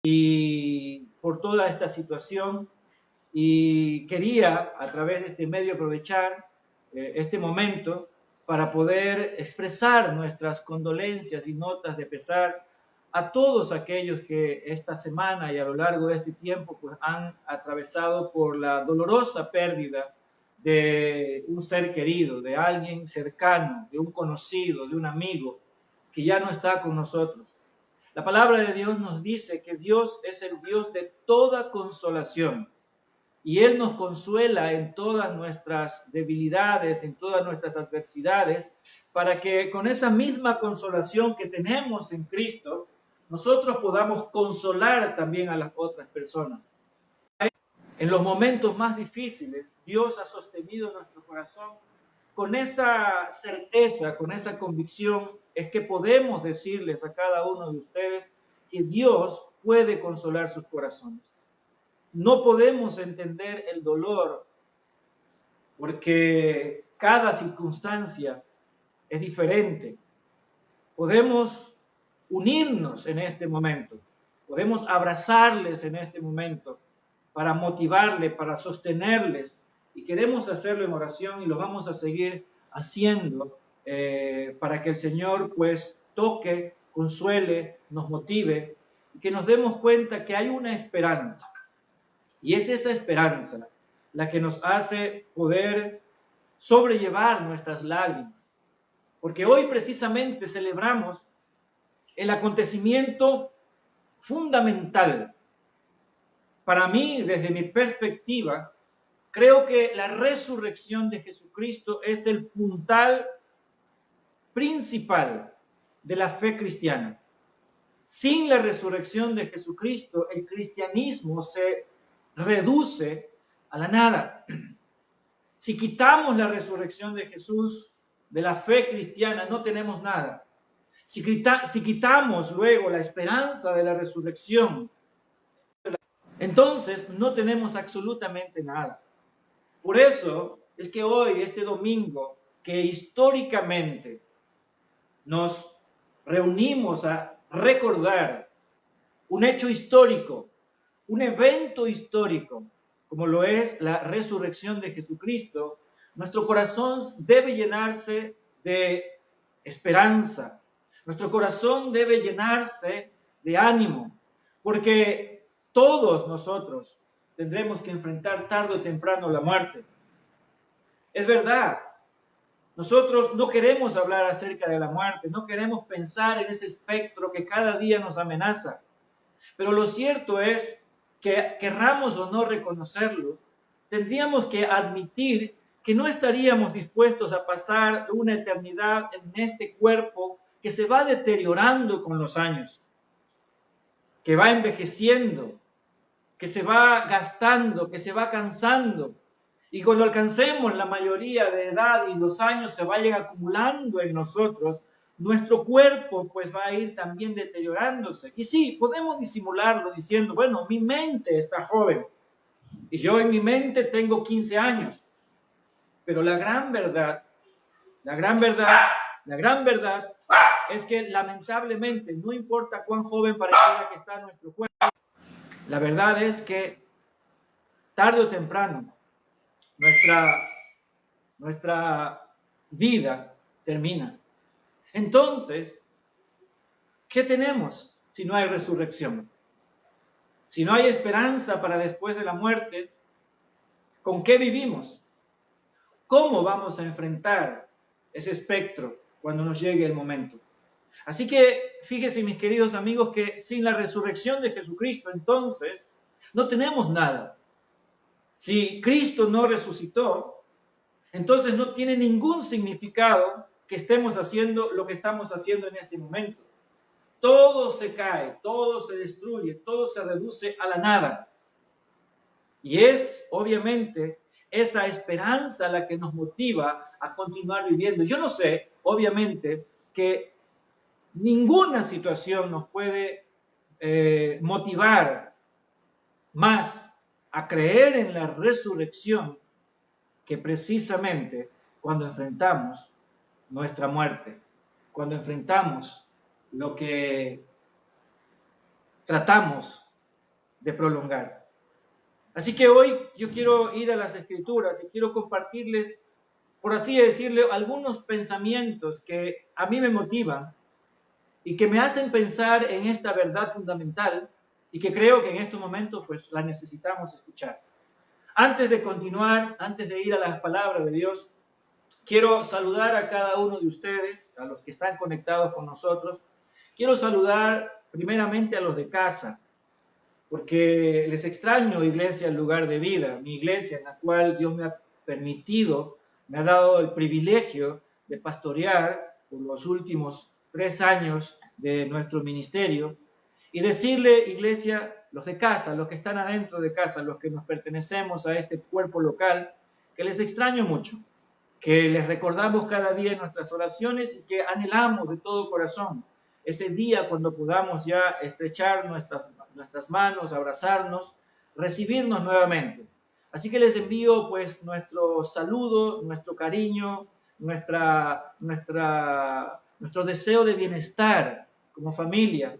y por toda esta situación, y quería a través de este medio aprovechar este momento para poder expresar nuestras condolencias y notas de pesar a todos aquellos que esta semana y a lo largo de este tiempo pues, han atravesado por la dolorosa pérdida de un ser querido, de alguien cercano, de un conocido, de un amigo que ya no está con nosotros. La palabra de Dios nos dice que Dios es el Dios de toda consolación y Él nos consuela en todas nuestras debilidades, en todas nuestras adversidades, para que con esa misma consolación que tenemos en Cristo, nosotros podamos consolar también a las otras personas. En los momentos más difíciles, Dios ha sostenido nuestro corazón con esa certeza, con esa convicción, es que podemos decirles a cada uno de ustedes que Dios puede consolar sus corazones. No podemos entender el dolor porque cada circunstancia es diferente. Podemos unirnos en este momento, podemos abrazarles en este momento para motivarles, para sostenerles, y queremos hacerlo en oración y lo vamos a seguir haciendo para que el Señor pues toque, consuele, nos motive y que nos demos cuenta que hay una esperanza. Y es esa esperanza la que nos hace poder sobrellevar nuestras lágrimas. Porque hoy precisamente celebramos el acontecimiento fundamental. Para mí, desde mi perspectiva, creo que la resurrección de Jesucristo es el puntal principal de la fe cristiana. Sin la resurrección de Jesucristo, el cristianismo se reduce a la nada. Si quitamos la resurrección de Jesús de la fe cristiana, no tenemos nada. Si quitamos luego la esperanza de la resurrección, entonces no tenemos absolutamente nada. Por eso es que hoy, este domingo, que históricamente nos reunimos a recordar un hecho histórico, un evento histórico, como lo es la resurrección de Jesucristo, nuestro corazón debe llenarse de esperanza, nuestro corazón debe llenarse de ánimo, porque todos nosotros tendremos que enfrentar tarde o temprano la muerte. Es verdad, nosotros no queremos hablar acerca de la muerte, no queremos pensar en ese espectro que cada día nos amenaza, pero lo cierto es que, querramos o no reconocerlo, tendríamos que admitir que no estaríamos dispuestos a pasar una eternidad en este cuerpo que se va deteriorando con los años, que va envejeciendo, que se va gastando, que se va cansando. Y cuando alcancemos la mayoría de edad y los años se vayan acumulando en nosotros, nuestro cuerpo pues va a ir también deteriorándose. Y sí, podemos disimularlo diciendo, bueno, mi mente está joven y yo en mi mente tengo 15 años. Pero la gran verdad es que lamentablemente, no importa cuán joven pareciera que está nuestro cuerpo, la verdad es que tarde o temprano nuestra vida termina. Entonces, ¿qué tenemos si no hay resurrección? Si no hay esperanza para después de la muerte, ¿con qué vivimos? ¿Cómo vamos a enfrentar ese espectro cuando nos llegue el momento? Así que fíjense, mis queridos amigos, que sin la resurrección de Jesucristo, entonces, no tenemos nada. Si Cristo no resucitó, entonces no tiene ningún significado que estemos haciendo lo que estamos haciendo en este momento. Todo se cae, todo se destruye, todo se reduce a la nada. Y es, obviamente, esa esperanza la que nos motiva a continuar viviendo. Yo no sé, obviamente, que ninguna situación nos puede motivar más a creer en la resurrección que precisamente cuando enfrentamos nuestra muerte, cuando enfrentamos lo que tratamos de prolongar. Así que hoy yo quiero ir a las Escrituras y quiero compartirles, por así decirlo, algunos pensamientos que a mí me motivan y que me hacen pensar en esta verdad fundamental y que creo que en estos momentos pues la necesitamos escuchar. Antes de continuar, antes de ir a las palabras de Dios, quiero saludar a cada uno de ustedes, a los que están conectados con nosotros. Quiero saludar primeramente a los de casa, porque les extraño, iglesia, el lugar de vida, mi iglesia en la cual Dios me ha permitido, me ha dado el privilegio de pastorear por los últimos 3 años de nuestro ministerio y decirle, iglesia, los de casa, los que están adentro de casa, los que nos pertenecemos a este cuerpo local, que les extraño mucho, que les recordamos cada día en nuestras oraciones y que anhelamos de todo corazón ese día cuando podamos ya estrechar nuestras manos, abrazarnos, recibirnos nuevamente. Así que les envío pues nuestro saludo, nuestro cariño, nuestro deseo de bienestar como familia.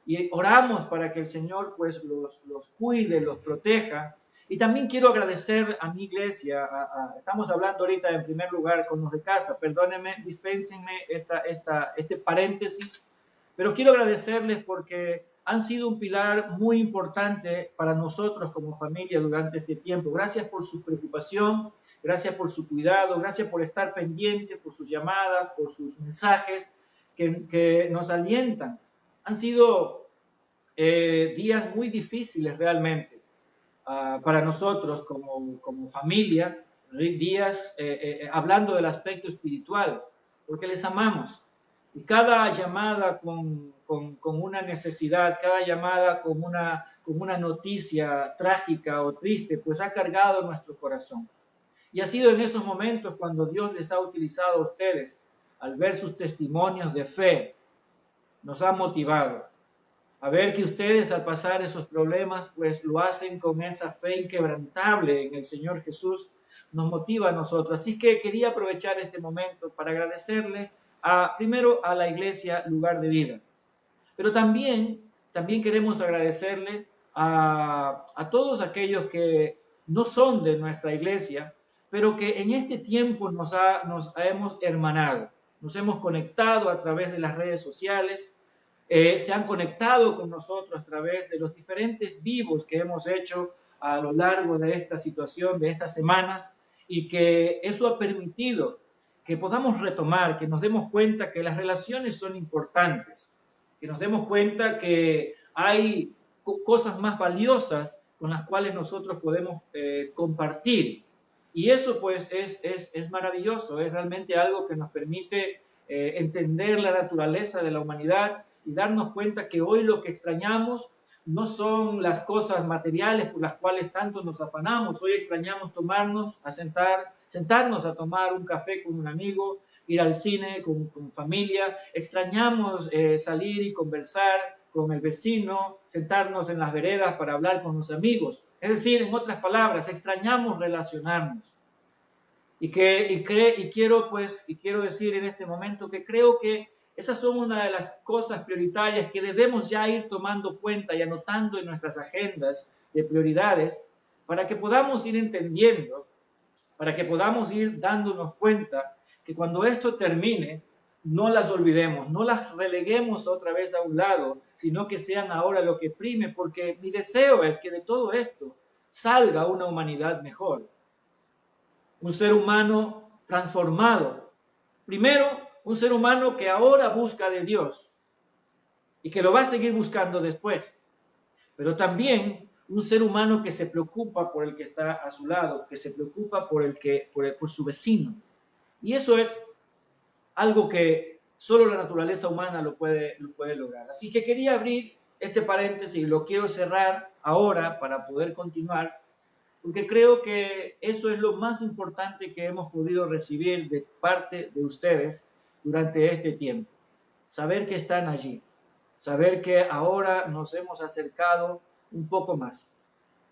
Y oramos para que el Señor pues los cuide, los proteja. Y también quiero agradecer a mi iglesia, estamos hablando ahorita en primer lugar con los de casa, perdónenme, dispénsenme este paréntesis, pero quiero agradecerles porque han sido un pilar muy importante para nosotros como familia durante este tiempo. Gracias por su preocupación, gracias por su cuidado, gracias por estar pendientes, por sus llamadas, por sus mensajes que nos alientan. Han sido días muy difíciles realmente para nosotros como familia, días hablando del aspecto espiritual, porque les amamos. Y cada llamada con una necesidad, cada llamada con una noticia trágica o triste, pues ha cargado nuestro corazón. Y ha sido en esos momentos cuando Dios les ha utilizado a ustedes, al ver sus testimonios de fe, nos ha motivado a ver que ustedes al pasar esos problemas, pues lo hacen con esa fe inquebrantable en el Señor Jesús, nos motiva a nosotros. Así que quería aprovechar este momento para agradecerle primero a la iglesia Lugar de Vida, pero también queremos agradecerle a todos aquellos que no son de nuestra iglesia, pero que en este tiempo nos hemos hermanado, nos hemos conectado a través de las redes sociales, se han conectado con nosotros a través de los diferentes vivos que hemos hecho a lo largo de esta situación, de estas semanas, y que eso ha permitido que podamos retomar, que nos demos cuenta que las relaciones son importantes, que nos demos cuenta que hay cosas más valiosas con las cuales nosotros podemos compartir. Y eso pues es maravilloso, es realmente algo que nos permite entender la naturaleza de la humanidad y darnos cuenta que hoy lo que extrañamos no son las cosas materiales por las cuales tanto nos afanamos. Hoy extrañamos sentarnos a tomar un café con un amigo, ir al cine con familia. Extrañamos salir y conversar con el vecino, sentarnos en las veredas para hablar con los amigos. Es decir, en otras palabras, extrañamos relacionarnos. Y quiero decir en este momento que creo que esas son una de las cosas prioritarias que debemos ya ir tomando cuenta y anotando en nuestras agendas de prioridades para que podamos ir entendiendo, para que podamos ir dándonos cuenta que cuando esto termine, no las olvidemos, no las releguemos otra vez a un lado, sino que sean ahora lo que prime, porque mi deseo es que de todo esto salga una humanidad mejor, un ser humano transformado. Primero, un ser humano que ahora busca de Dios y que lo va a seguir buscando después, pero también un ser humano que se preocupa por el que está a su lado, que se preocupa por su vecino. Y eso es algo que solo la naturaleza humana lo puede lograr. Así que quería abrir este paréntesis y lo quiero cerrar ahora para poder continuar, porque creo que eso es lo más importante que hemos podido recibir de parte de ustedes durante este tiempo. Saber que están allí, saber que ahora nos hemos acercado un poco más.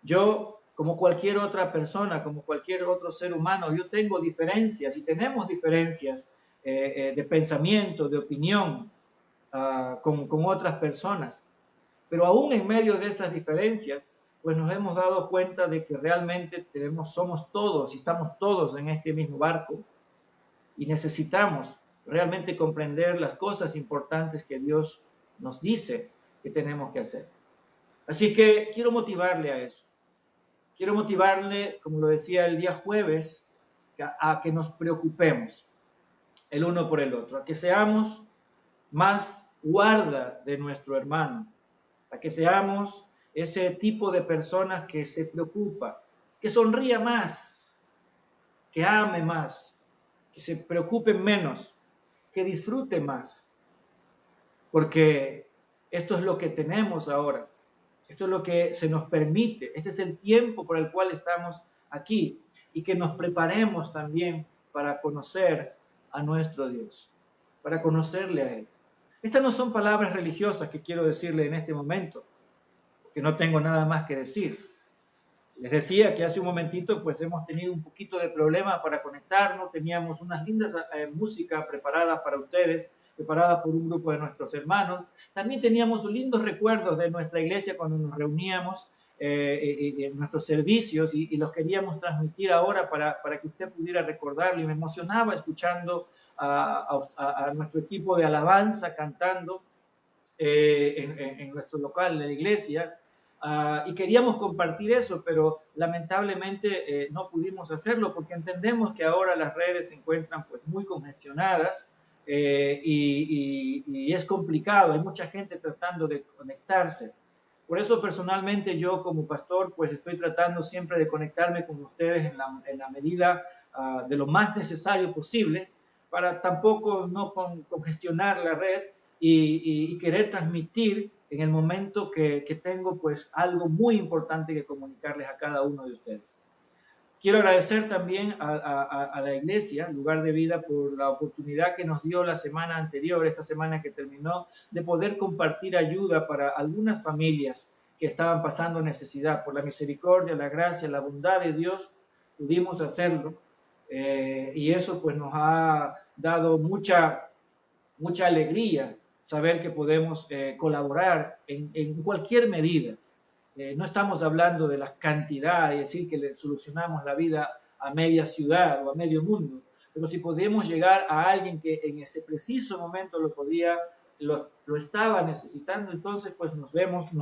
Yo, como cualquier otra persona, como cualquier otro ser humano, yo tengo diferencias y tenemos diferencias de pensamiento, de opinión con otras personas. Pero aún en medio de esas diferencias, pues nos hemos dado cuenta de que realmente somos todos y estamos todos en este mismo barco y necesitamos realmente comprender las cosas importantes que Dios nos dice que tenemos que hacer. Así que quiero motivarle a eso. Quiero motivarle, como lo decía el día jueves, a que nos preocupemos el uno por el otro, a que seamos más guarda de nuestro hermano, a que seamos ese tipo de personas que se preocupa, que sonría más, que ame más, que se preocupe menos, que disfrute más, porque esto es lo que tenemos ahora, esto es lo que se nos permite, este es el tiempo por el cual estamos aquí y que nos preparemos también para conocer a nuestro Dios, para conocerle a Él. Estas no son palabras religiosas que quiero decirle en este momento, porque no tengo nada más que decir. Les decía que hace un momentito pues hemos tenido un poquito de problema para conectarnos, teníamos unas lindas música preparada para ustedes, preparada por un grupo de nuestros hermanos. También teníamos lindos recuerdos de nuestra iglesia cuando nos reuníamos en nuestros servicios y los queríamos transmitir ahora para que usted pudiera recordarlo. Y me emocionaba escuchando a nuestro equipo de alabanza cantando en nuestro local, en la iglesia. Y queríamos compartir eso, pero lamentablemente no pudimos hacerlo porque entendemos que ahora las redes se encuentran pues muy congestionadas y es complicado, hay mucha gente tratando de conectarse. Por eso personalmente yo como pastor pues estoy tratando siempre de conectarme con ustedes en la medida de lo más necesario posible para tampoco no congestionar la red y querer transmitir en el momento que tengo pues algo muy importante que comunicarles a cada uno de ustedes. Quiero agradecer también a la iglesia, Lugar de Vida, por la oportunidad que nos dio la semana anterior, esta semana que terminó, de poder compartir ayuda para algunas familias que estaban pasando necesidad. Por la misericordia, la gracia, la bondad de Dios, pudimos hacerlo y eso pues nos ha dado mucha alegría saber que podemos colaborar en cualquier medida. No estamos hablando de la cantidad y decir que le solucionamos la vida a media ciudad o a medio mundo, pero si podemos llegar a alguien que en ese preciso momento lo estaba necesitando, entonces pues nos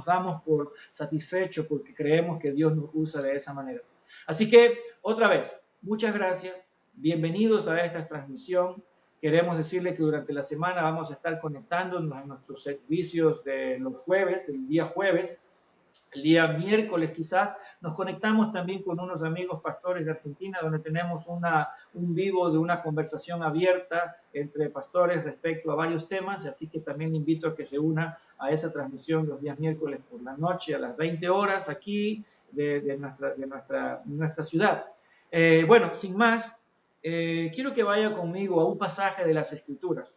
damos por satisfechos porque creemos que Dios nos usa de esa manera. Así que, otra vez, muchas gracias, bienvenidos a esta transmisión. Queremos decirle que durante la semana vamos a estar conectándonos a nuestros servicios de los jueves, del día jueves. El día miércoles quizás nos conectamos también con unos amigos pastores de Argentina donde tenemos un vivo de una conversación abierta entre pastores respecto a varios temas, así que también invito a que se una a esa transmisión los días miércoles por la noche a las 20 horas aquí de nuestra ciudad. Bueno, sin más, quiero que vaya conmigo a un pasaje de las Escrituras.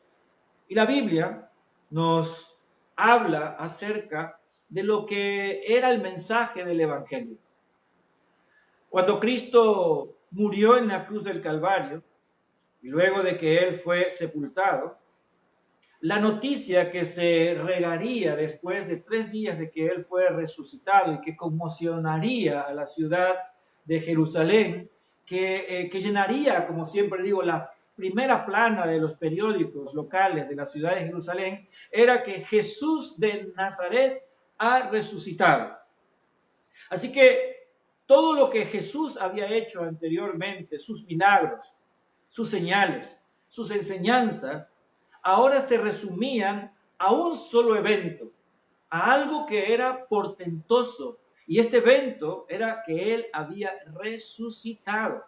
Y la Biblia nos habla acerca de lo que era el mensaje del Evangelio. Cuando Cristo murió en la cruz del Calvario, y luego de que Él fue sepultado, la noticia que se regaría después de 3 días de que Él fue resucitado y que conmocionaría a la ciudad de Jerusalén, que llenaría, como siempre digo, la primera plana de los periódicos locales de la ciudad de Jerusalén, era que Jesús de Nazaret ha resucitado. Así que todo lo que Jesús había hecho anteriormente, sus milagros, sus señales, sus enseñanzas, ahora se resumían a un solo evento, a algo que era portentoso. Y este evento era que Él había resucitado.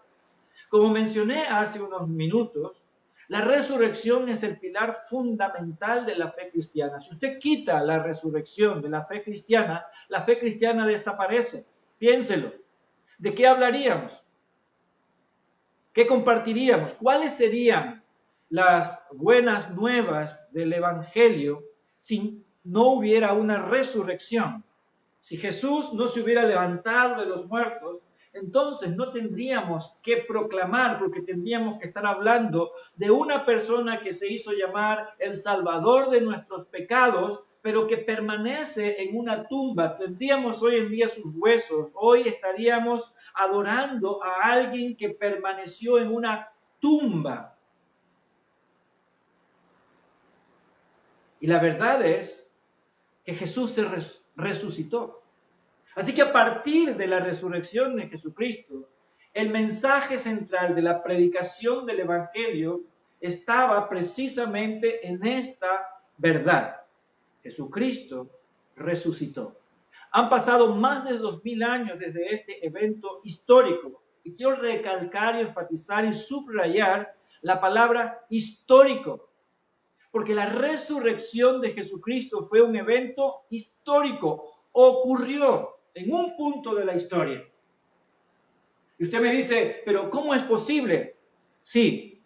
Como mencioné hace unos minutos, la resurrección es el pilar fundamental de la fe cristiana. Si usted quita la resurrección de la fe cristiana desaparece. Piénselo. ¿De qué hablaríamos? ¿Qué compartiríamos? ¿Cuáles serían las buenas nuevas del Evangelio si no hubiera una resurrección? Si Jesús no se hubiera levantado de los muertos, entonces no tendríamos que proclamar, porque tendríamos que estar hablando de una persona que se hizo llamar el Salvador de nuestros pecados, pero que permanece en una tumba. Tendríamos hoy en día sus huesos. Hoy estaríamos adorando a alguien que permaneció en una tumba. Y la verdad es que Jesús se resucitó. Así que a partir de la resurrección de Jesucristo, el mensaje central de la predicación del Evangelio estaba precisamente en esta verdad. Jesucristo resucitó. Han pasado más de 2000 años desde este evento histórico. Y quiero recalcar y enfatizar y subrayar la palabra histórico. Porque la resurrección de Jesucristo fue un evento histórico. Ocurrió en un punto de la historia. Y usted me dice, pero ¿cómo es posible? Sí,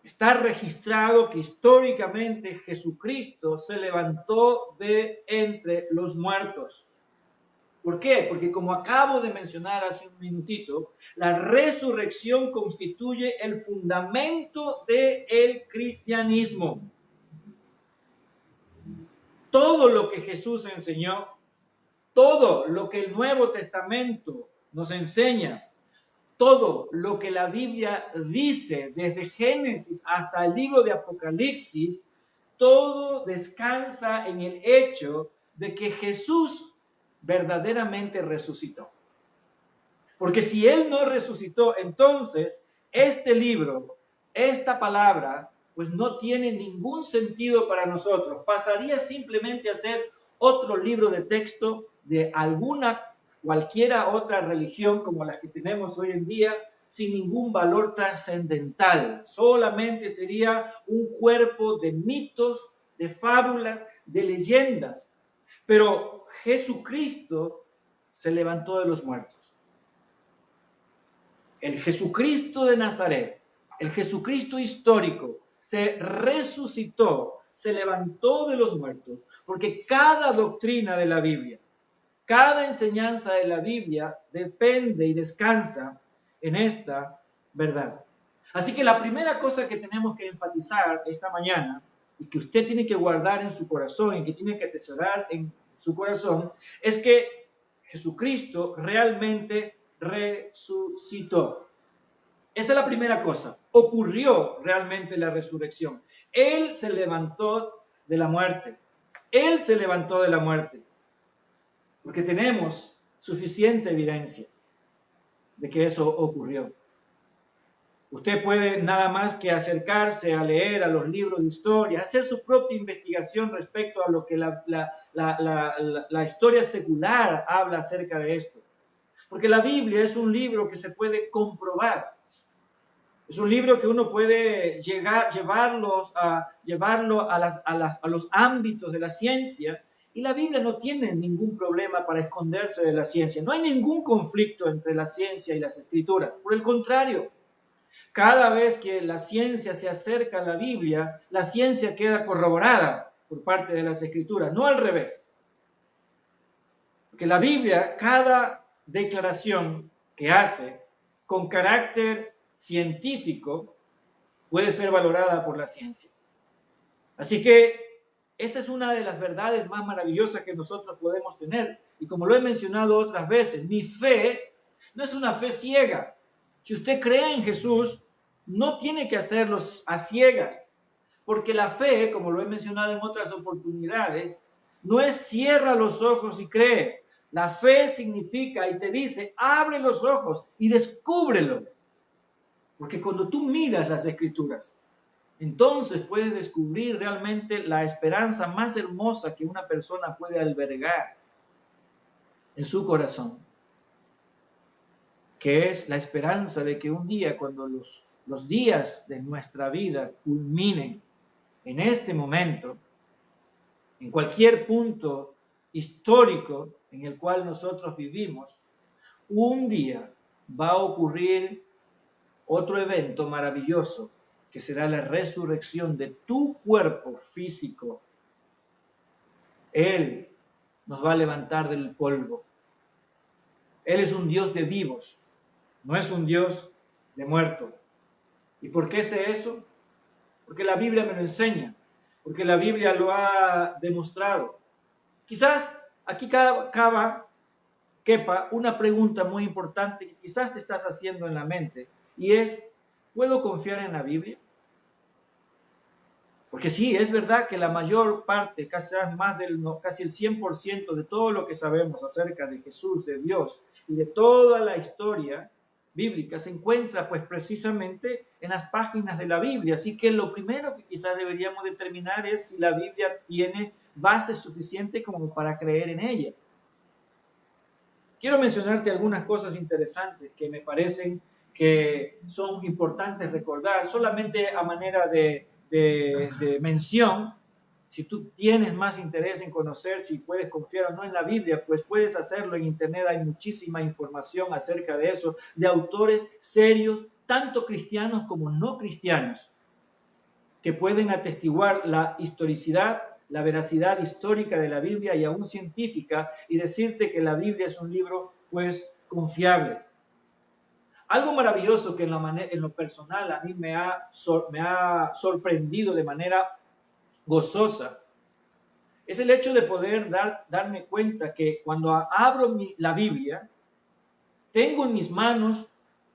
está registrado que históricamente Jesucristo se levantó de entre los muertos. ¿Por qué? Porque como acabo de mencionar hace un minutito, la resurrección constituye el fundamento del cristianismo. Todo lo que Jesús enseñó, todo lo que el Nuevo Testamento nos enseña, todo lo que la Biblia dice desde Génesis hasta el libro de Apocalipsis, todo descansa en el hecho de que Jesús verdaderamente resucitó. Porque si Él no resucitó, entonces este libro, esta palabra, pues no tiene ningún sentido para nosotros. Pasaría simplemente a ser otro libro de texto de cualquiera otra religión como las que tenemos hoy en día, sin ningún valor trascendental. Solamente sería un cuerpo de mitos, de fábulas, de leyendas. Pero Jesucristo se levantó de los muertos. El Jesucristo de Nazaret, el Jesucristo histórico, se resucitó, se levantó de los muertos, porque cada doctrina de la Biblia, cada enseñanza de la Biblia depende y descansa en esta verdad. Así que la primera cosa que tenemos que enfatizar esta mañana y que usted tiene que guardar en su corazón y que tiene que atesorar en su corazón es que Jesucristo realmente resucitó. Esa es la primera cosa. Ocurrió realmente la resurrección. Él se levantó de la muerte. Él se levantó de la muerte. Porque tenemos suficiente evidencia de que eso ocurrió. Usted puede nada más que acercarse a leer a los libros de historia, hacer su propia investigación respecto a lo que la historia secular habla acerca de esto. Porque la Biblia es un libro que se puede comprobar. Es un libro que uno puede llevarlo a los ámbitos de la ciencia, y la Biblia no tiene ningún problema para esconderse de la ciencia. No hay ningún conflicto entre la ciencia y las escrituras. Por el contrario, cada vez que la ciencia se acerca a la Biblia, la ciencia queda corroborada por parte de las escrituras, no al revés. Porque la Biblia, cada declaración que hace con carácter científico puede ser valorada por la ciencia. Así que esa es una de las verdades más maravillosas que nosotros podemos tener. Y como lo he mencionado otras veces, mi fe no es una fe ciega. Si usted cree en Jesús, no tiene que hacerlo a ciegas, porque la fe, como lo he mencionado en otras oportunidades, no es cierra los ojos y cree. La fe significa y te dice, abre los ojos y descúbrelo. Porque cuando tú miras las Escrituras, entonces puedes descubrir realmente la esperanza más hermosa que una persona puede albergar en su corazón, que es la esperanza de que un día, cuando los días de nuestra vida culminen en este momento, en cualquier punto histórico en el cual nosotros vivimos, un día va a ocurrir otro evento maravilloso, que será la resurrección de tu cuerpo físico. Él nos va a levantar del polvo. Él es un Dios de vivos, no es un Dios de muertos. ¿Y por qué sé eso? Porque la Biblia me lo enseña, porque la Biblia lo ha demostrado. Quizás aquí quepa una pregunta muy importante que quizás te estás haciendo en la mente, y es, ¿puedo confiar en la Biblia? Porque sí, es verdad que la mayor parte, casi el 100% de todo lo que sabemos acerca de Jesús, de Dios y de toda la historia bíblica se encuentra pues precisamente en las páginas de la Biblia. Así que lo primero que quizás deberíamos determinar es si la Biblia tiene base suficiente como para creer en ella. Quiero mencionarte algunas cosas interesantes que me parecen que son importantes recordar, solamente a manera de mención. Si tú tienes más interés en conocer si puedes confiar o no en la Biblia, pues puedes hacerlo en internet. Hay muchísima información acerca de eso, de autores serios, tanto cristianos como no cristianos, que pueden atestiguar la historicidad, la veracidad histórica de la Biblia y aún científica, y decirte que la Biblia es un libro, pues, confiable. Algo maravilloso que en lo personal a mí me ha sorprendido de manera gozosa es el hecho de poder darme cuenta que cuando abro la Biblia, tengo en mis manos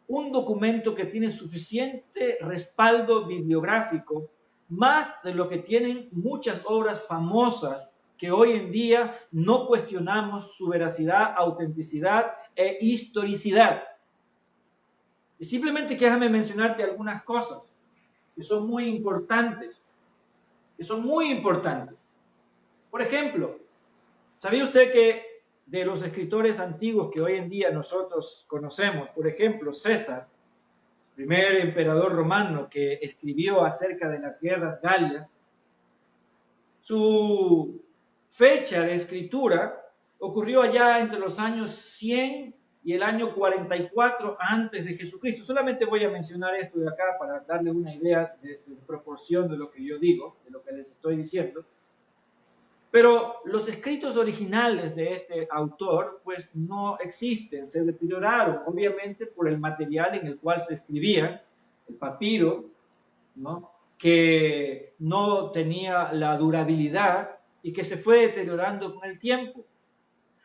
un documento que tiene suficiente respaldo bibliográfico, más de lo que tienen muchas obras famosas que hoy en día no cuestionamos su veracidad, autenticidad e historicidad. Y simplemente déjame mencionarte algunas cosas que son muy importantes, Por ejemplo, ¿sabía usted que de los escritores antiguos que hoy en día nosotros conocemos, por ejemplo, César, primer emperador romano que escribió acerca de las guerras galias, su fecha de escritura ocurrió allá entre los años 100 y el año 44 antes de Jesucristo? Solamente voy a mencionar esto de acá para darle una idea de proporción de lo que yo digo, de lo que les estoy diciendo. Pero los escritos originales de este autor pues no existen, se deterioraron obviamente por el material en el cual se escribían, el papiro, ¿no?, que no tenía la durabilidad y que se fue deteriorando con el tiempo.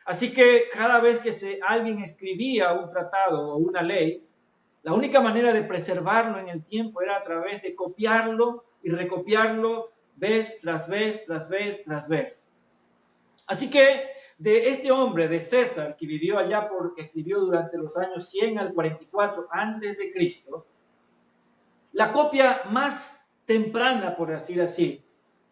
Así que cada vez que alguien escribía un tratado o una ley, la única manera de preservarlo en el tiempo era a través de copiarlo y recopiarlo vez tras vez, tras vez, tras vez. Así que de este hombre, de César, que escribió durante los años 100 al 44 antes de Cristo, la copia más temprana, por decir así,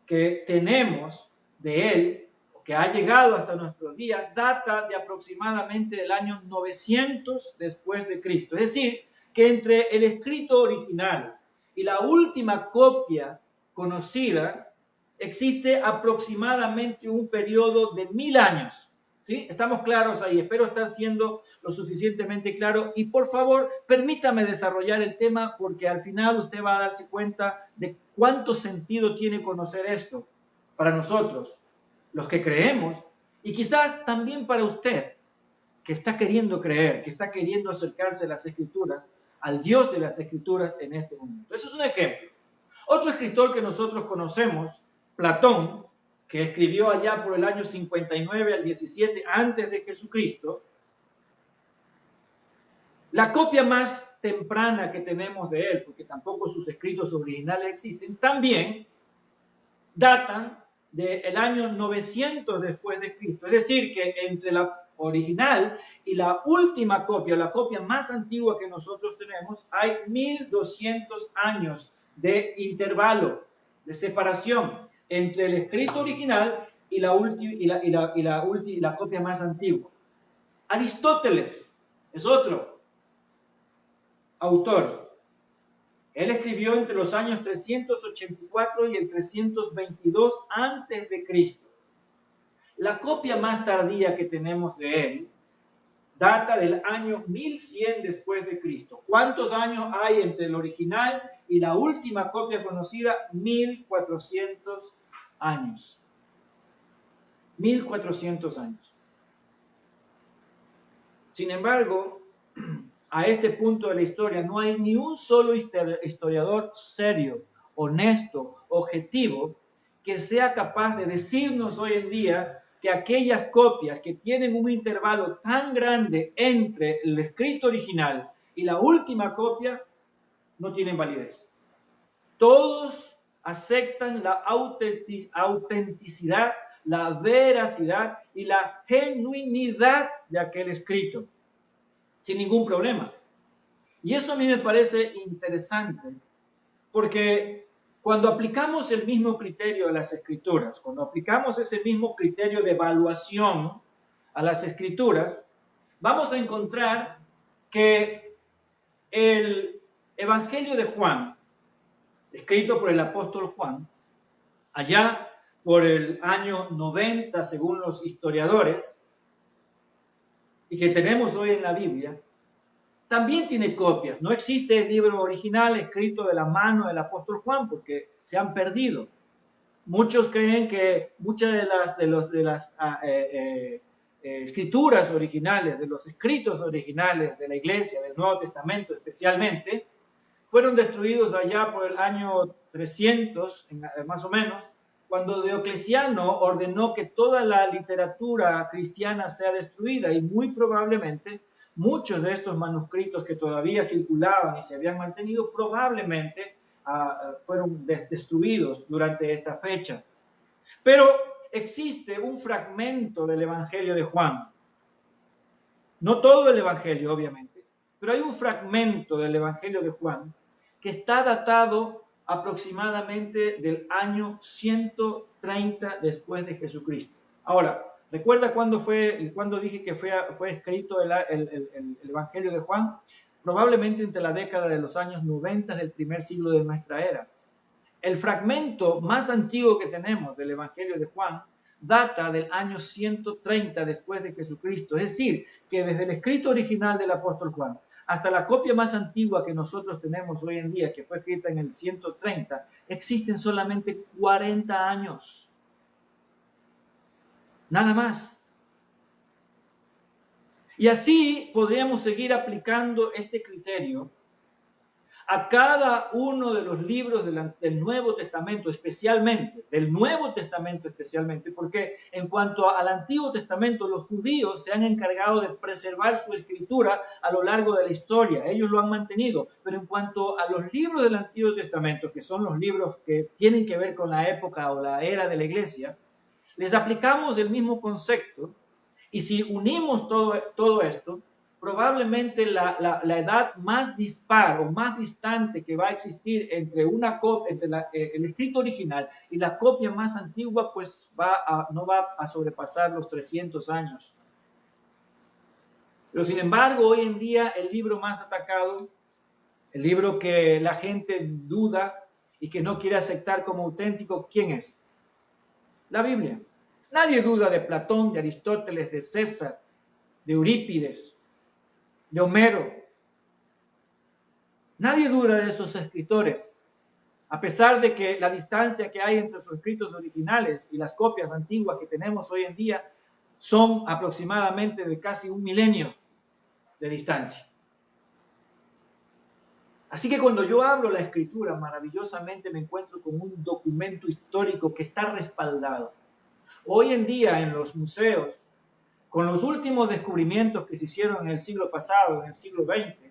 que tenemos de él, que ha llegado hasta nuestros días, data de aproximadamente del año 900 después de Cristo. Es decir, que entre el escrito original y la última copia conocida existe aproximadamente un periodo de 1000 años. ¿Sí? Estamos claros ahí. Espero estar siendo lo suficientemente claro. Y por favor, permítame desarrollar el tema, porque al final usted va a darse cuenta de cuánto sentido tiene conocer esto para nosotros, los que creemos, y quizás también para usted, que está queriendo creer, que está queriendo acercarse a las Escrituras, al Dios de las Escrituras en este momento. Eso es un ejemplo. Otro escritor que nosotros conocemos, Platón, que escribió allá por el año 59 al 17 antes de Jesucristo, la copia más temprana que tenemos de él, porque tampoco sus escritos originales existen, también datan del año 900 después de Cristo. Es decir, que entre la original y la última copia, la copia más antigua que nosotros tenemos, hay 1200 años de intervalo, de separación entre el escrito original y la copia más antigua. Aristóteles es otro autor. Él escribió entre los años 384 y el 322 antes de Cristo. La copia más tardía que tenemos de él data del año 1100 después de Cristo. ¿Cuántos años hay entre el original y la última copia conocida? 1400 años. 1400 años. Sin embargo, a este punto de la historia no hay ni un solo historiador serio, honesto, objetivo, que sea capaz de decirnos hoy en día que aquellas copias que tienen un intervalo tan grande entre el escrito original y la última copia no tienen validez. Todos aceptan la autenticidad, la veracidad y la genuinidad de aquel escrito, sin ningún problema. Y eso a mí me parece interesante, porque cuando aplicamos el mismo criterio a las escrituras, cuando aplicamos ese mismo criterio de evaluación a las escrituras, vamos a encontrar que el Evangelio de Juan, escrito por el apóstol Juan, allá por el año 90 según los historiadores, y que tenemos hoy en la Biblia, también tiene copias. No existe el libro original escrito de la mano del apóstol Juan porque se han perdido. Muchos creen que muchas de las escrituras originales, de los escritos originales de la Iglesia, del Nuevo Testamento especialmente, fueron destruidos allá por el año 300, más o menos, cuando Diocleciano ordenó que toda la literatura cristiana sea destruida, y muy probablemente muchos de estos manuscritos que todavía circulaban y se habían mantenido probablemente fueron destruidos durante esta fecha. Pero existe un fragmento del Evangelio de Juan, no todo el Evangelio obviamente, pero hay un fragmento del Evangelio de Juan que está datado aproximadamente del año 130 después de Jesucristo. Ahora, ¿recuerda cuándo dije que fue escrito el Evangelio de Juan? Probablemente entre la década de los años 90 del primer siglo de nuestra era. El fragmento más antiguo que tenemos del Evangelio de Juan data del año 130 después de Jesucristo. Es decir, que desde el escrito original del apóstol Juan hasta la copia más antigua que nosotros tenemos hoy en día, que fue escrita en el 130, existen solamente 40 años. Nada más. Y así podríamos seguir aplicando este criterio a cada uno de los libros del Nuevo Testamento, especialmente, porque en cuanto al Antiguo Testamento, los judíos se han encargado de preservar su escritura a lo largo de la historia, ellos lo han mantenido, pero en cuanto a los libros del Antiguo Testamento, que son los libros que tienen que ver con la época o la era de la iglesia, les aplicamos el mismo concepto, y si unimos todo esto, probablemente la edad más dispar o más distante que va a existir entre el escrito original y la copia más antigua, pues no va a sobrepasar los 300 años. Pero sin embargo, hoy en día el libro más atacado, el libro que la gente duda y que no quiere aceptar como auténtico, ¿quién es? La Biblia. Nadie duda de Platón, de Aristóteles, de César, de Eurípides, de Homero. Nadie duda de esos escritores, a pesar de que la distancia que hay entre sus escritos originales y las copias antiguas que tenemos hoy en día son aproximadamente de casi 1 milenio de distancia. Así que cuando yo abro la escritura, maravillosamente me encuentro con un documento histórico que está respaldado. Hoy en día en los museos, con los últimos descubrimientos que se hicieron en el siglo pasado, en el siglo XX,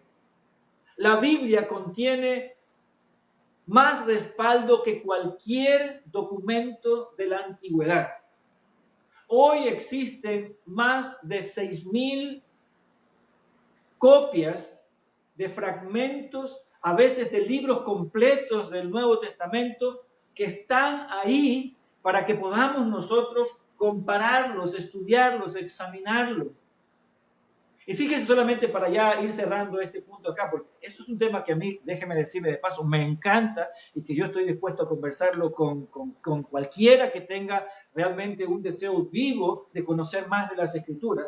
la Biblia contiene más respaldo que cualquier documento de la antigüedad. Hoy existen más de 6,000 copias de fragmentos, a veces de libros completos del Nuevo Testamento, que están ahí para que podamos nosotros compararlos, estudiarlos, examinarlos. Y fíjese solamente para ya ir cerrando este punto acá, porque eso es un tema que a mí, déjeme decirle de paso, me encanta y que yo estoy dispuesto a conversarlo con cualquiera que tenga realmente un deseo vivo de conocer más de las Escrituras.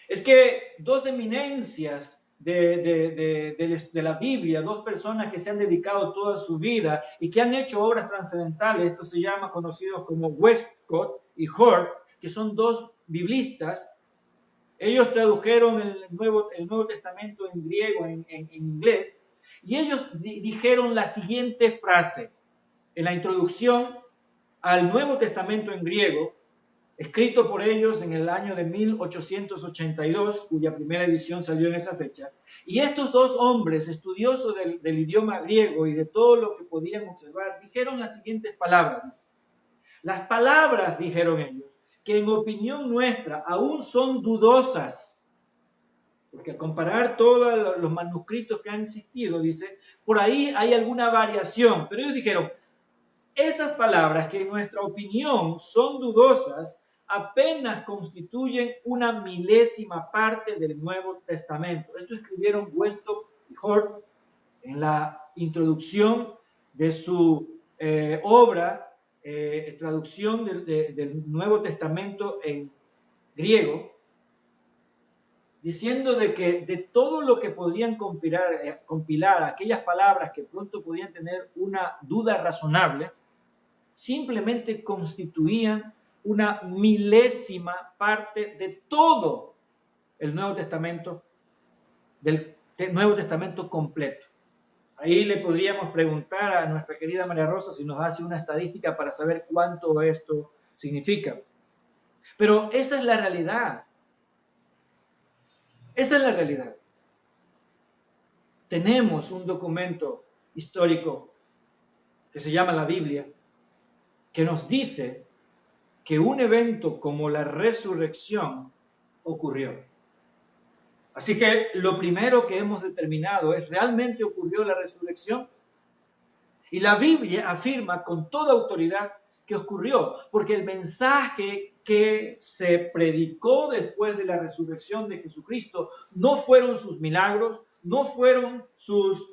Es que dos eminencias de la Biblia, dos personas que se han dedicado toda su vida y que han hecho obras trascendentales, esto se llama conocidos como Westcott y Hort, que son dos biblistas. Ellos tradujeron el Nuevo Testamento en griego, en inglés, y ellos dijeron la siguiente frase en la introducción al Nuevo Testamento en griego, escrito por ellos en el año de 1882, cuya primera edición salió en esa fecha. Y estos dos hombres, estudiosos del idioma griego y de todo lo que podían observar, dijeron las siguientes palabras. Las palabras, dijeron ellos, que en opinión nuestra aún son dudosas, porque al comparar todos los manuscritos que han existido, dice, por ahí hay alguna variación, pero ellos dijeron, esas palabras que en nuestra opinión son dudosas, apenas constituyen una milésima parte del Nuevo Testamento. Esto escribieron Westcott y Hort en la introducción de su obra, traducción del Nuevo Testamento en griego, diciendo de que de todo lo que podrían compilar aquellas palabras que pronto podían tener una duda razonable, simplemente constituían una milésima parte de todo el Nuevo Testamento, del Nuevo Testamento completo. Ahí le podríamos preguntar a nuestra querida María Rosa si nos hace una estadística para saber cuánto esto significa. Pero esa es la realidad. Esa es la realidad. Tenemos un documento histórico que se llama la Biblia, que nos dice que un evento como la resurrección ocurrió. Así que lo primero que hemos determinado es, ¿realmente ocurrió la resurrección? Y la Biblia afirma con toda autoridad que ocurrió, porque el mensaje que se predicó después de la resurrección de Jesucristo no fueron sus milagros, no fueron sus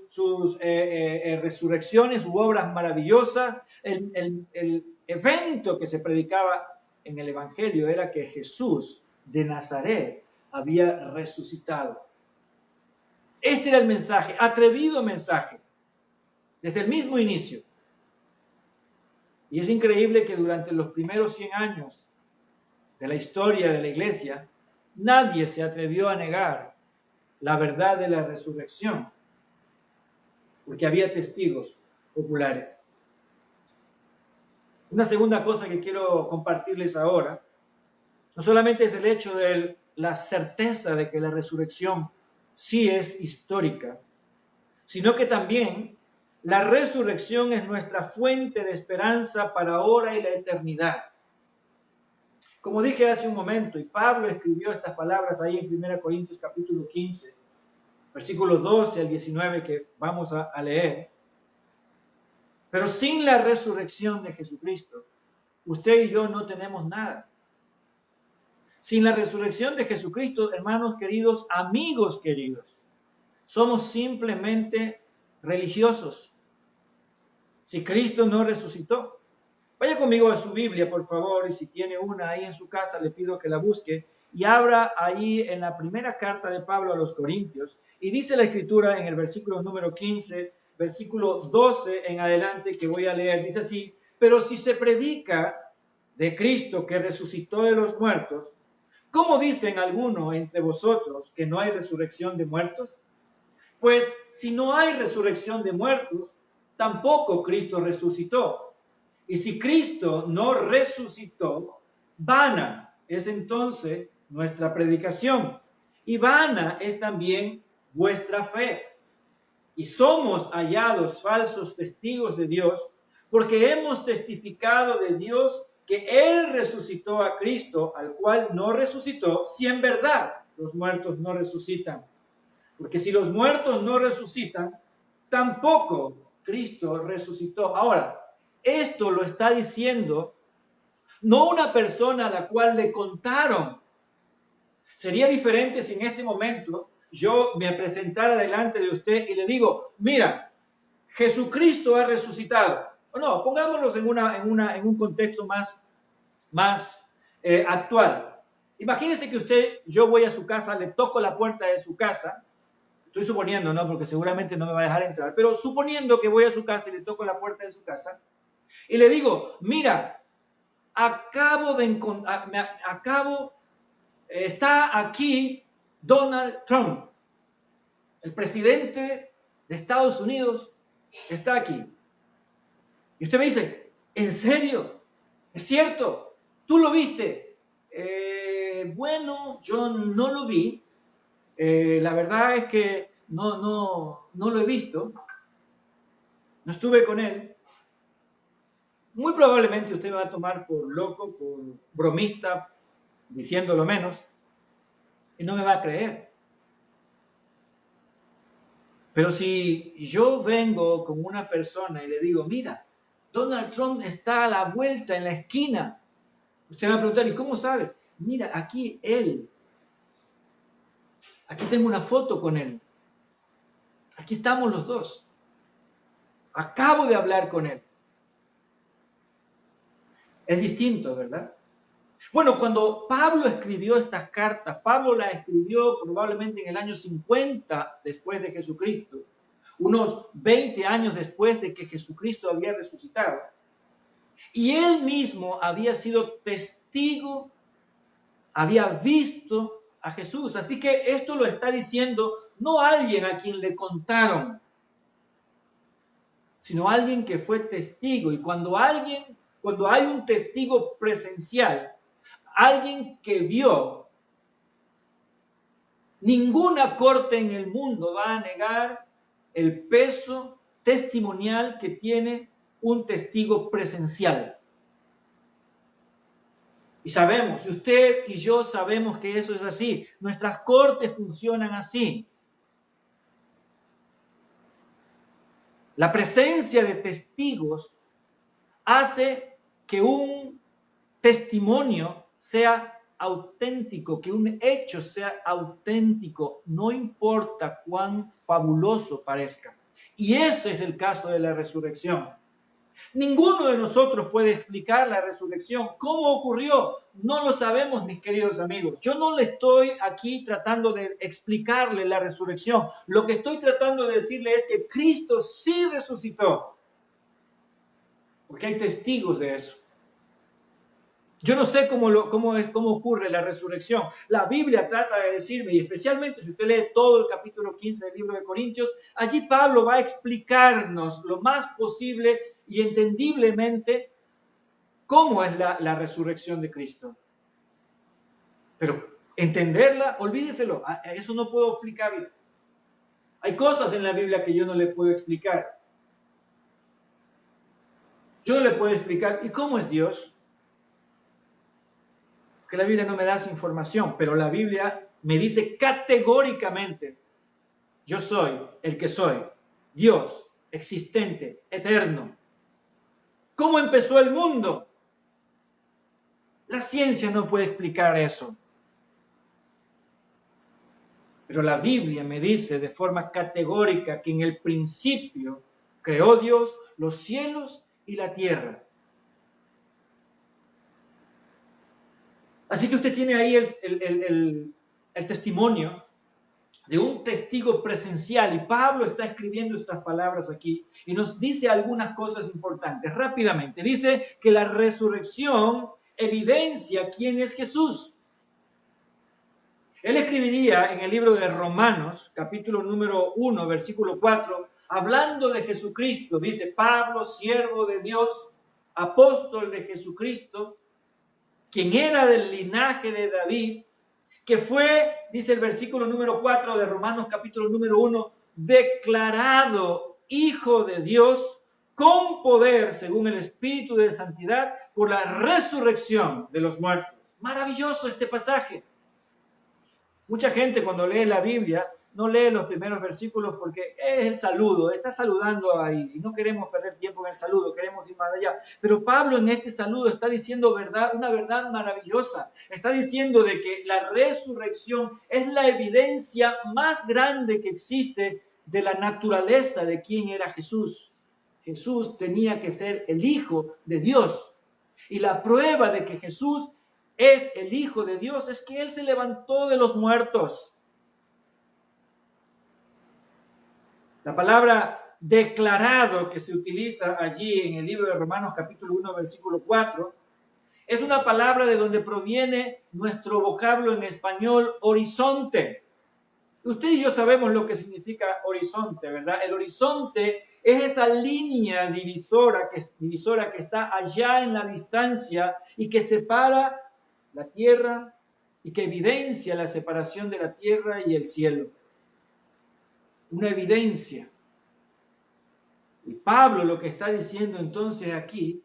resurrecciones u obras maravillosas. El evento que se predicaba en el Evangelio era que Jesús de Nazaret había resucitado. Este era el mensaje, atrevido mensaje, desde el mismo inicio. Y es increíble que durante los primeros 100 años de la historia de la iglesia, nadie se atrevió a negar la verdad de la resurrección, porque había testigos oculares. Una segunda cosa que quiero compartirles ahora, no solamente es el hecho de la certeza de que la resurrección sí es histórica, sino que también la resurrección es nuestra fuente de esperanza para ahora y la eternidad. Como dije hace un momento, y Pablo escribió estas palabras ahí en 1 Corintios capítulo 15, versículos 12 al 19 que vamos a leer. Pero sin la resurrección de Jesucristo, usted y yo no tenemos nada. Sin la resurrección de Jesucristo, hermanos queridos, amigos queridos, somos simplemente religiosos. Si Cristo no resucitó. Vaya conmigo a su Biblia, por favor, y si tiene una ahí en su casa, le pido que la busque y abra ahí en la primera carta de Pablo a los Corintios, y dice la Escritura en el versículo número 15, versículo 12 en adelante que voy a leer, dice así, pero si se predica de Cristo que resucitó de los muertos, ¿cómo dicen algunos entre vosotros que no hay resurrección de muertos? Pues si no hay resurrección de muertos, tampoco Cristo resucitó. Y si Cristo no resucitó, vana es entonces nuestra predicación y vana es también vuestra fe. Y somos hallados falsos testigos de Dios porque hemos testificado de Dios que Él resucitó a Cristo, al cual no resucitó, si en verdad los muertos no resucitan. Porque si los muertos no resucitan, tampoco Cristo resucitó. Ahora, esto lo está diciendo no una persona a la cual le contaron. Sería diferente si en este momento yo me presentara delante de usted y le digo, mira, Jesucristo ha resucitado. O no, pongámoslos en un contexto más actual. Imagínese que yo voy a su casa, le toco la puerta de su casa. Estoy suponiendo, ¿no? Porque seguramente no me va a dejar entrar. Pero suponiendo que voy a su casa y le toco la puerta de su casa, y le digo, mira, está aquí Donald Trump, el presidente de Estados Unidos, está aquí. Y usted me dice, ¿en serio? ¿Es cierto? ¿Tú lo viste? Bueno, yo no lo vi. La verdad es que no lo he visto. No estuve con él. Muy probablemente usted me va a tomar por loco, por bromista, diciéndolo menos, y no me va a creer. Pero si yo vengo con una persona y le digo, mira, Donald Trump está a la vuelta en la esquina, usted me va a preguntar, ¿y cómo sabes? Mira, aquí tengo una foto con él, aquí estamos los dos, acabo de hablar con él. Es distinto, ¿verdad? Bueno, cuando Pablo escribió estas cartas, Pablo las escribió probablemente en el año 50 después de Jesucristo, unos 20 años después de que Jesucristo había resucitado. Y él mismo había sido testigo, había visto a Jesús. Así que esto lo está diciendo no alguien a quien le contaron, sino alguien que fue testigo. Y cuando hay un testigo presencial, alguien que vio, ninguna corte en el mundo va a negar el peso testimonial que tiene un testigo presencial. Y sabemos, y usted y yo sabemos que eso es así. Nuestras cortes funcionan así. La presencia de testigos hace que un testimonio sea auténtico, que un hecho sea auténtico, no importa cuán fabuloso parezca. Y ese es el caso de la resurrección. Ninguno de nosotros puede explicar la resurrección. ¿Cómo ocurrió? No lo sabemos, mis queridos amigos. Yo no le estoy aquí tratando de explicarle la resurrección. Lo que estoy tratando de decirle es que Cristo sí resucitó. Porque hay testigos de eso. Yo no sé cómo ocurre la resurrección. La Biblia trata de decirme, y especialmente si usted lee todo el capítulo 15 del libro de Corintios, allí Pablo va a explicarnos lo más posible y entendiblemente cómo es la resurrección de Cristo. Pero entenderla, olvídeselo, a eso no puedo explicarle. Hay cosas en la Biblia que yo no le puedo explicar. Yo no le puedo explicar, ¿y cómo es Dios? Que la Biblia no me da esa información, pero la Biblia me dice categóricamente, yo soy el que soy, Dios, existente, eterno. ¿Cómo empezó el mundo? La ciencia no puede explicar eso. Pero la Biblia me dice de forma categórica que en el principio creó Dios los cielos y la tierra. Así que usted tiene ahí el testimonio de un testigo presencial, y Pablo está escribiendo estas palabras aquí y nos dice algunas cosas importantes rápidamente. Dice que la resurrección evidencia quién es Jesús. Él escribiría en el libro de Romanos, capítulo número 1, versículo 4, hablando de Jesucristo, dice: Pablo, siervo de Dios, apóstol de Jesucristo, quien era del linaje de David, que fue, dice el versículo número 4 de Romanos capítulo número 1, declarado Hijo de Dios con poder, según el Espíritu de Santidad, por la resurrección de los muertos. Maravilloso este pasaje. Mucha gente cuando lee la Biblia no lee los primeros versículos porque es el saludo, está saludando ahí y no queremos perder tiempo en el saludo, queremos ir más allá. Pero Pablo en este saludo está diciendo una verdad maravillosa. Está diciendo de que la resurrección es la evidencia más grande que existe de la naturaleza de quién era Jesús. Jesús tenía que ser el Hijo de Dios. Y la prueba de que Jesús es el Hijo de Dios es que Él se levantó de los muertos. La palabra declarado que se utiliza allí en el libro de Romanos capítulo 1 versículo 4 es una palabra de donde proviene nuestro vocablo en español horizonte. Usted y yo sabemos lo que significa horizonte, ¿verdad? El horizonte es esa línea divisora que está allá en la distancia y que separa la tierra y que evidencia la separación de la tierra y el cielo. Una evidencia. Y Pablo lo que está diciendo entonces aquí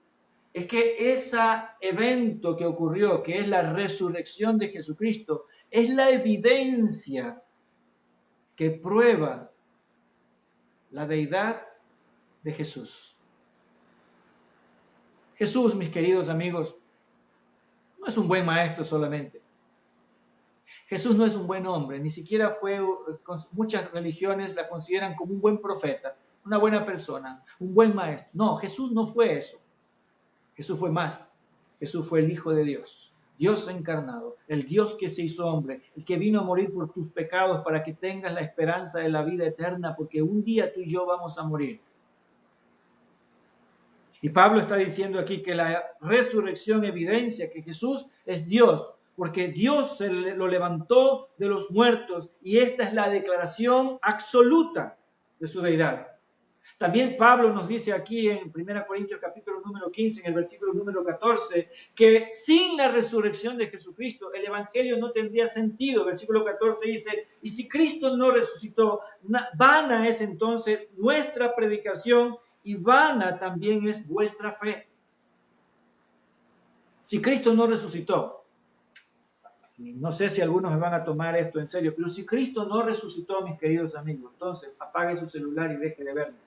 es que ese evento que ocurrió, que es la resurrección de Jesucristo, es la evidencia que prueba la deidad de Jesús. Jesús, mis queridos amigos, no es un buen maestro solamente. Jesús no es un buen hombre, ni siquiera fue, muchas religiones la consideran como un buen profeta, una buena persona, un buen maestro. No, Jesús no fue eso. Jesús fue más. Jesús fue el Hijo de Dios, Dios encarnado, el Dios que se hizo hombre, el que vino a morir por tus pecados para que tengas la esperanza de la vida eterna, porque un día tú y yo vamos a morir. Y Pablo está diciendo aquí que la resurrección evidencia que Jesús es Dios, porque Dios lo levantó de los muertos y esta es la declaración absoluta de su deidad. También Pablo nos dice aquí en 1 Corintios capítulo número 15, en el versículo número 14, que sin la resurrección de Jesucristo el evangelio no tendría sentido. Versículo 14 dice, y si Cristo no resucitó, vana es entonces nuestra predicación y vana también es vuestra fe. Si Cristo no resucitó, no sé si algunos me van a tomar esto en serio, pero si Cristo no resucitó, mis queridos amigos, entonces apague su celular y deje de verme.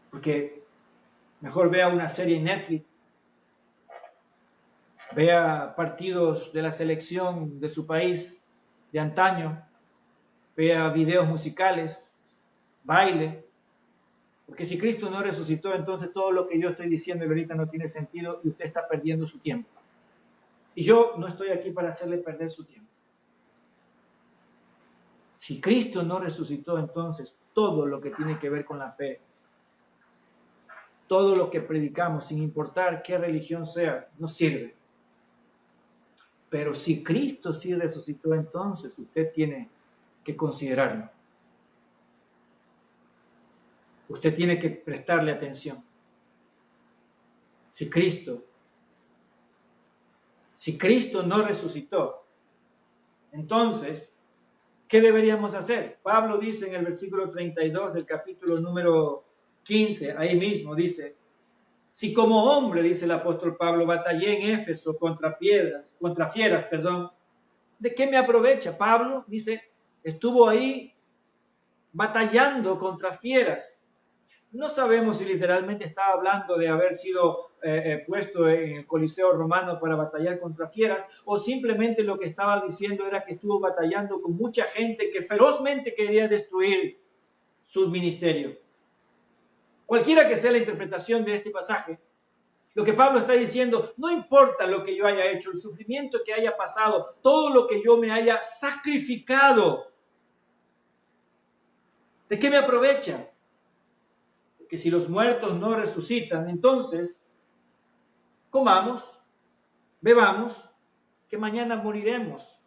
Porque mejor vea una serie en Netflix, vea partidos de la selección de su país de antaño, vea videos musicales, baile. Porque si Cristo no resucitó, entonces todo lo que yo estoy diciendo ahorita no tiene sentido y usted está perdiendo su tiempo. Y yo no estoy aquí para hacerle perder su tiempo. Si Cristo no resucitó, entonces todo lo que tiene que ver con la fe, todo lo que predicamos, sin importar qué religión sea, no sirve. Pero si Cristo sí resucitó, entonces usted tiene que considerarlo. Usted tiene que prestarle atención. Si Cristo no resucitó, entonces, ¿qué deberíamos hacer? Pablo dice en el versículo 32 del capítulo número 15, ahí mismo dice, si como hombre, dice el apóstol Pablo, batallé en Éfeso contra fieras, ¿de qué me aprovecha? Pablo dice, estuvo ahí batallando contra fieras. No sabemos si literalmente estaba hablando de haber sido puesto en el Coliseo romano para batallar contra fieras, o simplemente lo que estaba diciendo era que estuvo batallando con mucha gente que ferozmente quería destruir su ministerio. Cualquiera que sea la interpretación de este pasaje, lo que Pablo está diciendo, no importa lo que yo haya hecho, el sufrimiento que haya pasado, todo lo que yo me haya sacrificado, ¿de qué me aprovecha? Porque si los muertos no resucitan, entonces comamos, bebamos, que mañana moriremos.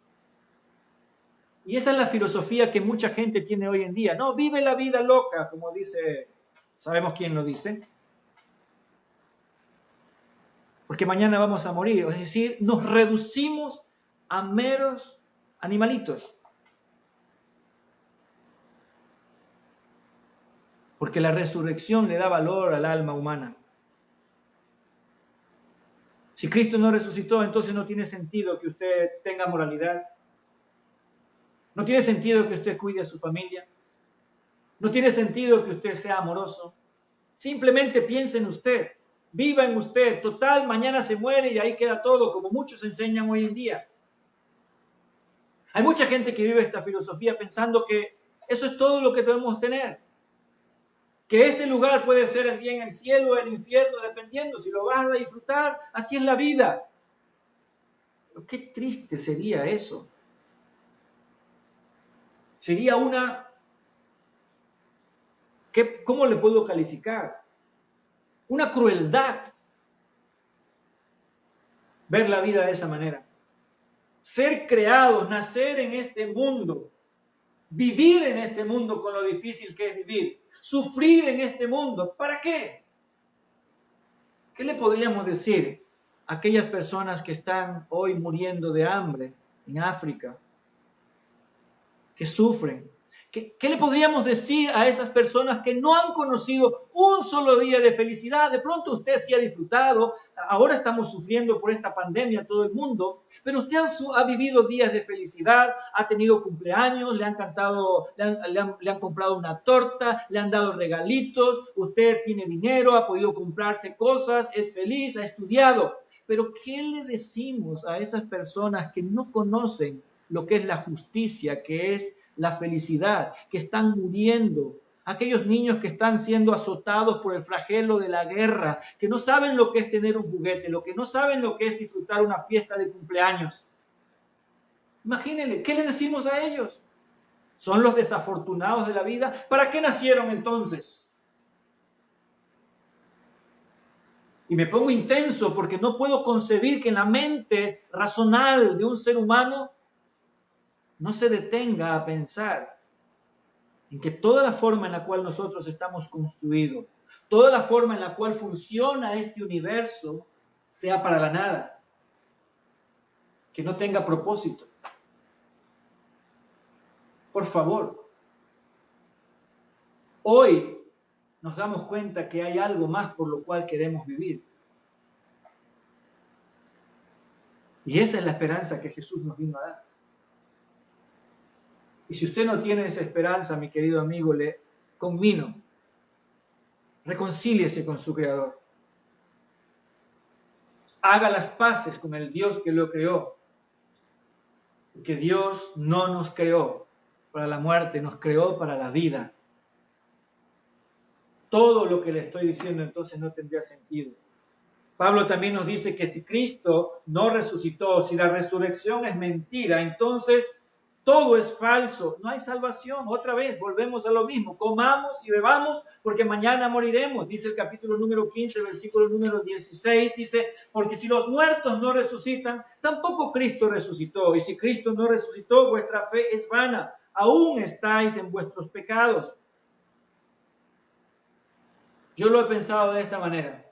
Y esa es la filosofía que mucha gente tiene hoy en día. No, vive la vida loca, como dice, ¿sabemos quién lo dice? Porque mañana vamos a morir. Es decir, nos reducimos a meros animalitos. Porque la resurrección le da valor al alma humana. Si Cristo no resucitó, entonces no tiene sentido que usted tenga moralidad. No tiene sentido que usted cuide a su familia. No tiene sentido que usted sea amoroso. Simplemente piense en usted. Viva en usted. Total, mañana se muere y ahí queda todo, como muchos enseñan hoy en día. Hay mucha gente que vive esta filosofía pensando que eso es todo lo que debemos tener. Que este lugar puede ser el bien, el cielo o el infierno, dependiendo si lo vas a disfrutar. Así es la vida. Pero qué triste sería eso. Sería ¿cómo le puedo calificar? Una crueldad ver la vida de esa manera. Ser creados, nacer en este mundo, vivir en este mundo con lo difícil que es vivir, sufrir en este mundo, ¿para qué? ¿Qué le podríamos decir aquellas personas que están hoy muriendo de hambre en África, que sufren. ¿Qué le podríamos decir a esas personas que no han conocido un solo día de felicidad? De pronto usted sí ha disfrutado, ahora estamos sufriendo por esta pandemia todo el mundo, pero usted ha vivido días de felicidad, ha tenido cumpleaños, le han cantado, le han comprado una torta, le han dado regalitos, usted tiene dinero, ha podido comprarse cosas, es feliz, ha estudiado. Pero ¿qué le decimos a esas personas que no conocen lo que es la justicia, que es la felicidad, que están muriendo? Aquellos niños que están siendo azotados por el flagelo de la guerra, que no saben lo que es tener un juguete, lo que no saben lo que es disfrutar una fiesta de cumpleaños. Imagínense, ¿qué le decimos a ellos? ¿Son los desafortunados de la vida? ¿Para qué nacieron entonces? Y me pongo intenso porque no puedo concebir que en la mente razonal de un ser humano no se detenga a pensar en que toda la forma en la cual nosotros estamos construidos, toda la forma en la cual funciona este universo, sea para la nada, que no tenga propósito. Por favor, hoy nos damos cuenta que hay algo más por lo cual queremos vivir. Y esa es la esperanza que Jesús nos vino a dar. Y si usted no tiene esa esperanza, mi querido amigo, le conmino, reconcíliese con su Creador. Haga las paces con el Dios que lo creó. Porque Dios no nos creó para la muerte, nos creó para la vida. Todo lo que le estoy diciendo entonces no tendría sentido. Pablo también nos dice que si Cristo no resucitó, si la resurrección es mentira, entonces todo es falso, no hay salvación. Otra vez, volvemos a lo mismo, comamos y bebamos porque mañana moriremos. Dice el capítulo número 15, versículo número 16, dice, porque si los muertos no resucitan, tampoco Cristo resucitó. Y si Cristo no resucitó, vuestra fe es vana, aún estáis en vuestros pecados. Yo lo he pensado de esta manera.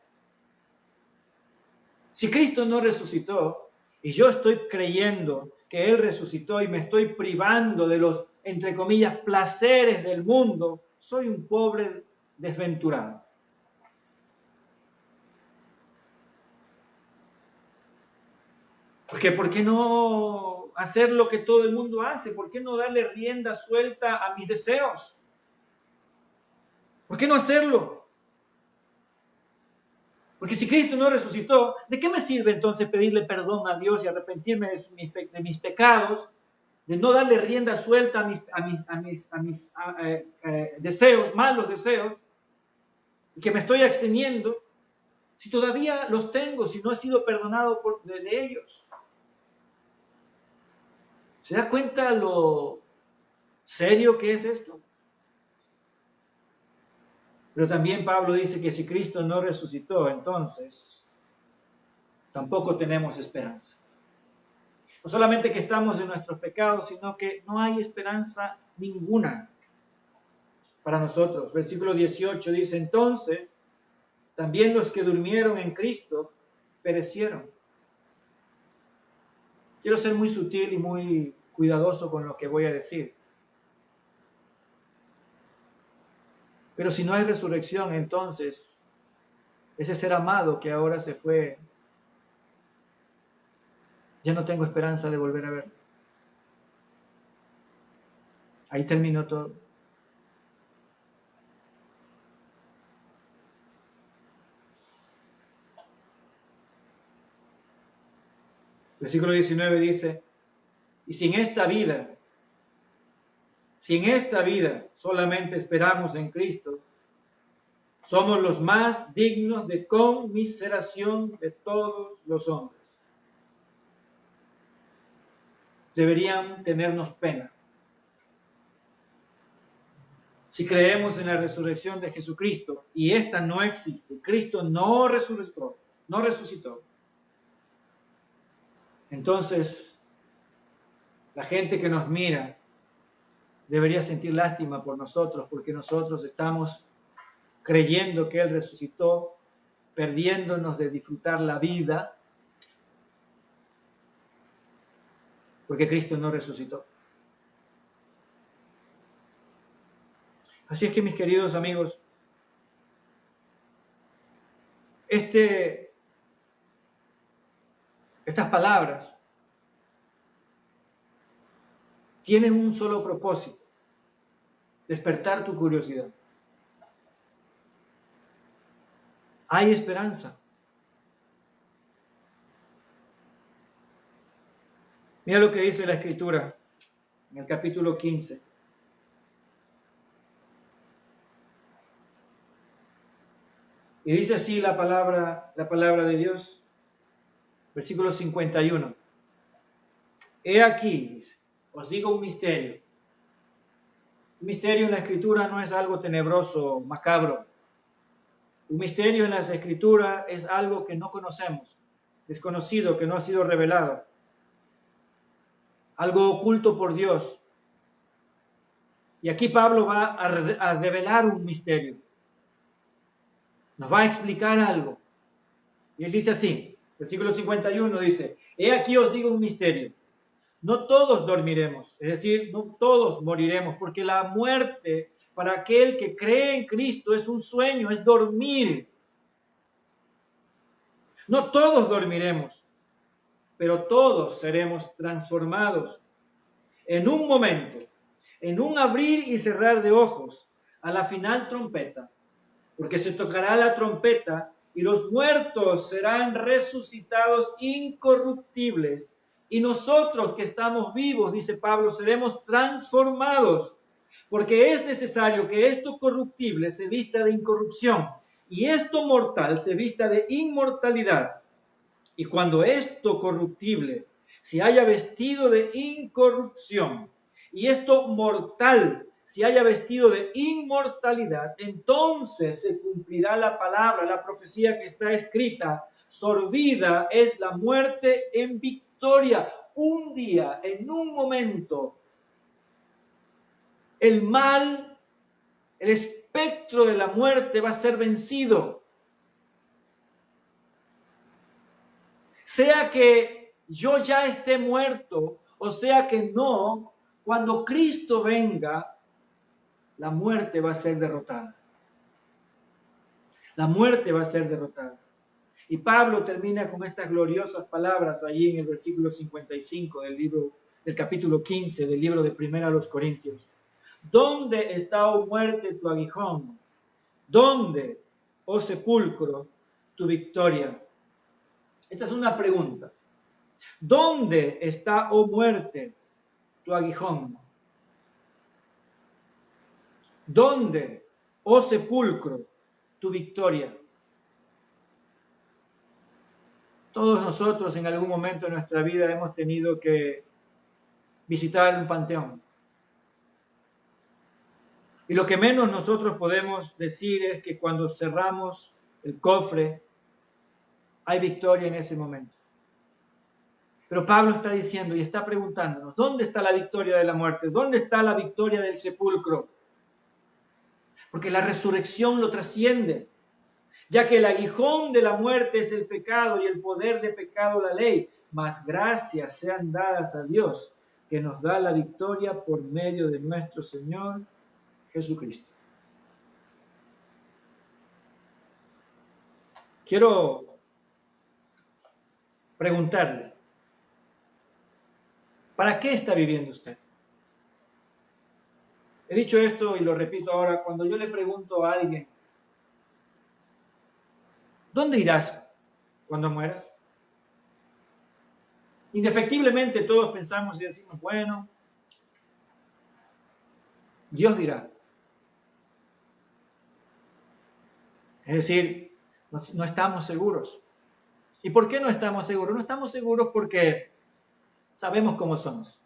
Si Cristo no resucitó y yo estoy creyendo que Él resucitó y me estoy privando de los, entre comillas, placeres del mundo, soy un pobre desventurado. Porque ¿por qué no hacer lo que todo el mundo hace? ¿Por qué no darle rienda suelta a mis deseos? ¿Por qué no hacerlo? Porque si Cristo no resucitó, ¿de qué me sirve entonces pedirle perdón a Dios y arrepentirme de mis pecados, de no darle rienda suelta a mis deseos, malos deseos, y que me estoy absteniendo, si todavía los tengo, si no he sido perdonado de ellos? ¿Se da cuenta lo serio que es esto? Pero también Pablo dice que si Cristo no resucitó, entonces tampoco tenemos esperanza. No solamente que estamos en nuestros pecados, sino que no hay esperanza ninguna para nosotros. Versículo 18 dice, entonces, también los que durmieron en Cristo perecieron. Quiero ser muy sutil y muy cuidadoso con lo que voy a decir. Pero si no hay resurrección, entonces, ese ser amado que ahora se fue, ya no tengo esperanza de volver a verlo. Ahí terminó todo. Versículo 19 dice, y si en esta vida solamente esperamos en Cristo, somos los más dignos de conmiseración de todos los hombres. Deberían tenernos pena. Si creemos en la resurrección de Jesucristo y esta no existe, Cristo no resucitó, entonces la gente que nos mira debería sentir lástima por nosotros, porque nosotros estamos creyendo que Él resucitó, perdiéndonos de disfrutar la vida porque Cristo no resucitó. Así es que, mis queridos amigos, estas palabras tienen un solo propósito: despertar tu curiosidad. Hay esperanza. Mira lo que dice la Escritura en el capítulo 15. Y dice así la palabra de Dios, versículo 51. He aquí, dice, os digo un misterio. Un misterio en la Escritura no es algo tenebroso, macabro. Un misterio en las Escrituras es algo que no conocemos, desconocido, que no ha sido revelado. Algo oculto por Dios. Y aquí Pablo va a revelar un misterio. Nos va a explicar algo. Y él dice así, versículo 51 dice, he aquí os digo un misterio. No todos dormiremos, es decir, no todos moriremos, porque la muerte para aquel que cree en Cristo es un sueño, es dormir. No todos dormiremos, pero todos seremos transformados en un momento, en un abrir y cerrar de ojos, a la final trompeta, porque se tocará la trompeta y los muertos serán resucitados incorruptibles y nosotros que estamos vivos, dice Pablo, seremos transformados, porque es necesario que esto corruptible se vista de incorrupción y esto mortal se vista de inmortalidad. Y cuando esto corruptible se haya vestido de incorrupción y esto mortal se haya vestido de inmortalidad, entonces se cumplirá la palabra, la profecía que está escrita: sorbida es la muerte en victoria. Un día, en un momento, el mal, el espectro de la muerte va a ser vencido. Sea que yo ya esté muerto o sea que no, cuando Cristo venga, la muerte va a ser derrotada. La muerte va a ser derrotada. Y Pablo termina con estas gloriosas palabras ahí en el versículo 55 del capítulo 15 del libro de Primera a los Corintios. ¿Dónde está, oh muerte, tu aguijón? ¿Dónde, oh sepulcro, tu victoria? Esta es una pregunta. ¿Dónde está, oh muerte, tu aguijón? ¿Dónde, oh sepulcro, tu victoria? Todos nosotros en algún momento de nuestra vida hemos tenido que visitar un panteón. Y lo que menos nosotros podemos decir es que cuando cerramos el cofre, hay victoria en ese momento. Pero Pablo está diciendo y está preguntándonos, ¿dónde está la victoria de la muerte? ¿Dónde está la victoria del sepulcro? Porque la resurrección lo trasciende, ya que el aguijón de la muerte es el pecado y el poder de pecado la ley, mas gracias sean dadas a Dios, que nos da la victoria por medio de nuestro Señor Jesucristo. Quiero preguntarle, ¿para qué está viviendo usted? He dicho esto y lo repito ahora, cuando yo le pregunto a alguien, ¿dónde irás cuando mueras? Indefectiblemente todos pensamos y decimos, bueno, Dios dirá. Es decir, no estamos seguros. ¿Y por qué no estamos seguros? No estamos seguros porque sabemos cómo somos.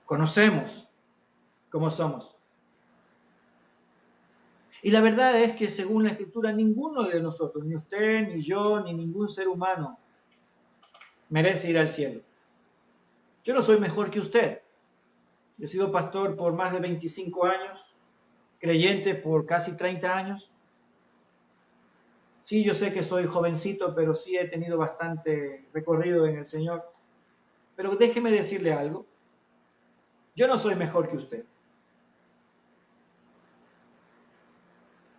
Conocemos cómo somos. Y la verdad es que según la Escritura, ninguno de nosotros, ni usted, ni yo, ni ningún ser humano, merece ir al cielo. Yo no soy mejor que usted. He sido pastor por más de 25 años, creyente por casi 30 años. Sí, yo sé que soy jovencito, pero sí he tenido bastante recorrido en el Señor. Pero déjeme decirle algo. Yo no soy mejor que usted.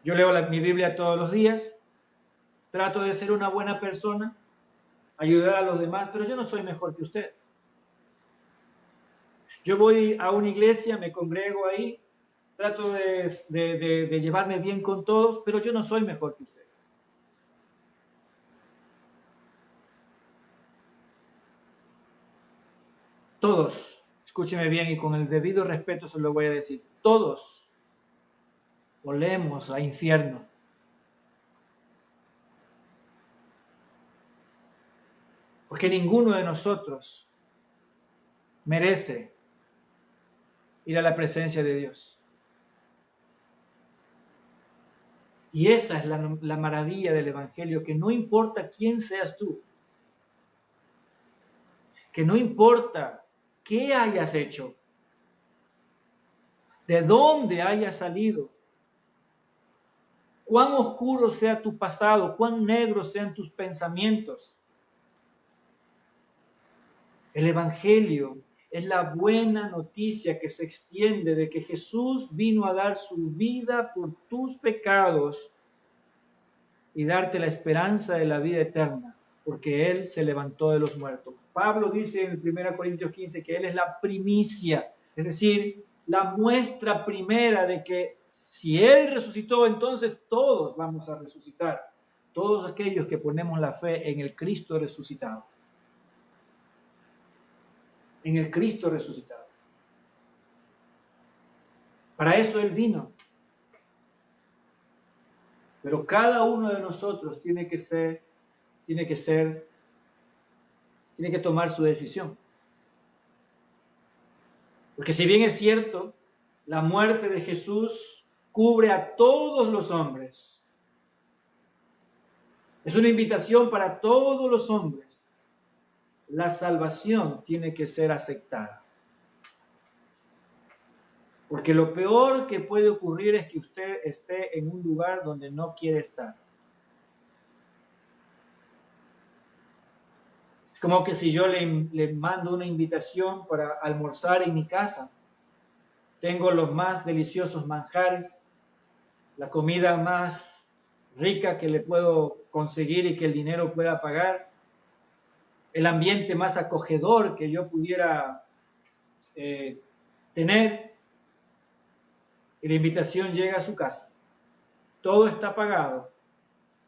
Yo leo mi Biblia todos los días, trato de ser una buena persona, ayudar a los demás, pero yo no soy mejor que usted. Yo voy a una iglesia, me congrego ahí, trato de llevarme bien con todos, pero yo no soy mejor que usted. Todos, escúcheme bien y con el debido respeto se lo voy a decir, todos olemos a infierno. Porque ninguno de nosotros merece ir a la presencia de Dios. Y esa es la maravilla del Evangelio, que no importa quién seas tú, que no importa qué hayas hecho, de dónde hayas salido, cuán oscuro sea tu pasado, cuán negros sean tus pensamientos. El Evangelio es la buena noticia que se extiende de que Jesús vino a dar su vida por tus pecados y darte la esperanza de la vida eterna, porque Él se levantó de los muertos. Pablo dice en 1 Corintios 15 que Él es la primicia, es decir, la muestra primera de que si Él resucitó, entonces todos vamos a resucitar. Todos aquellos que ponemos la fe en el Cristo resucitado. En el Cristo resucitado. Para eso Él vino. Pero cada uno de nosotros tiene que tomar su decisión. Porque si bien es cierto, la muerte de Jesús cubre a todos los hombres. Es una invitación para todos los hombres. La salvación tiene que ser aceptada. Porque lo peor que puede ocurrir es que usted esté en un lugar donde no quiere estar. Es como que si yo le mando una invitación para almorzar en mi casa, tengo los más deliciosos manjares, la comida más rica que le puedo conseguir y que el dinero pueda pagar, el ambiente más acogedor que yo pudiera tener, y la invitación llega a su casa. Todo está pagado,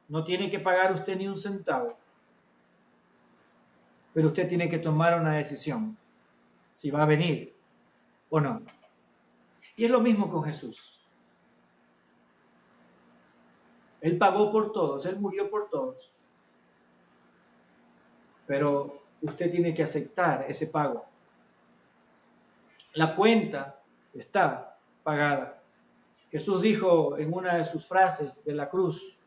no tiene que pagar usted ni un centavo, pero usted tiene que tomar una decisión, si va a venir o no. Y es lo mismo con Jesús. Él pagó por todos, Él murió por todos. Pero usted tiene que aceptar ese pago. La cuenta está pagada. Jesús dijo en una de sus frases de la cruz,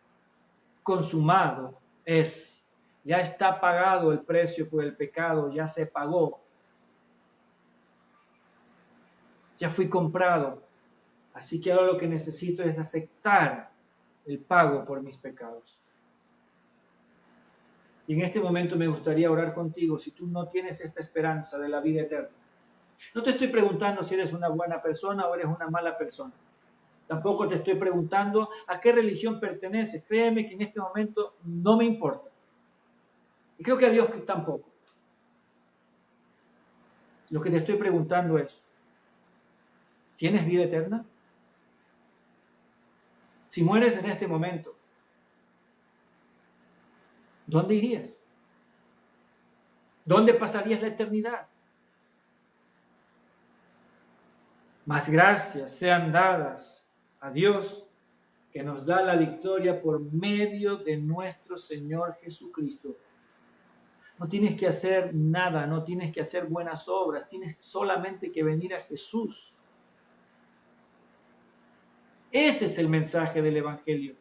consumado es, ya está pagado el precio por el pecado, ya se pagó. Ya fui comprado, así que ahora lo que necesito es aceptar el pago por mis pecados. Y en este momento me gustaría orar contigo si tú no tienes esta esperanza de la vida eterna. No te estoy preguntando si eres una buena persona o eres una mala persona. Tampoco te estoy preguntando a qué religión perteneces. Créeme que en este momento no me importa. Y creo que a Dios tampoco. Lo que te estoy preguntando es, ¿tienes vida eterna? Si mueres en este momento, ¿dónde irías? ¿Dónde pasarías la eternidad? Mas gracias sean dadas a Dios que nos da la victoria por medio de nuestro Señor Jesucristo. No tienes que hacer nada, no tienes que hacer buenas obras, tienes solamente que venir a Jesús. Ese es el mensaje del Evangelio,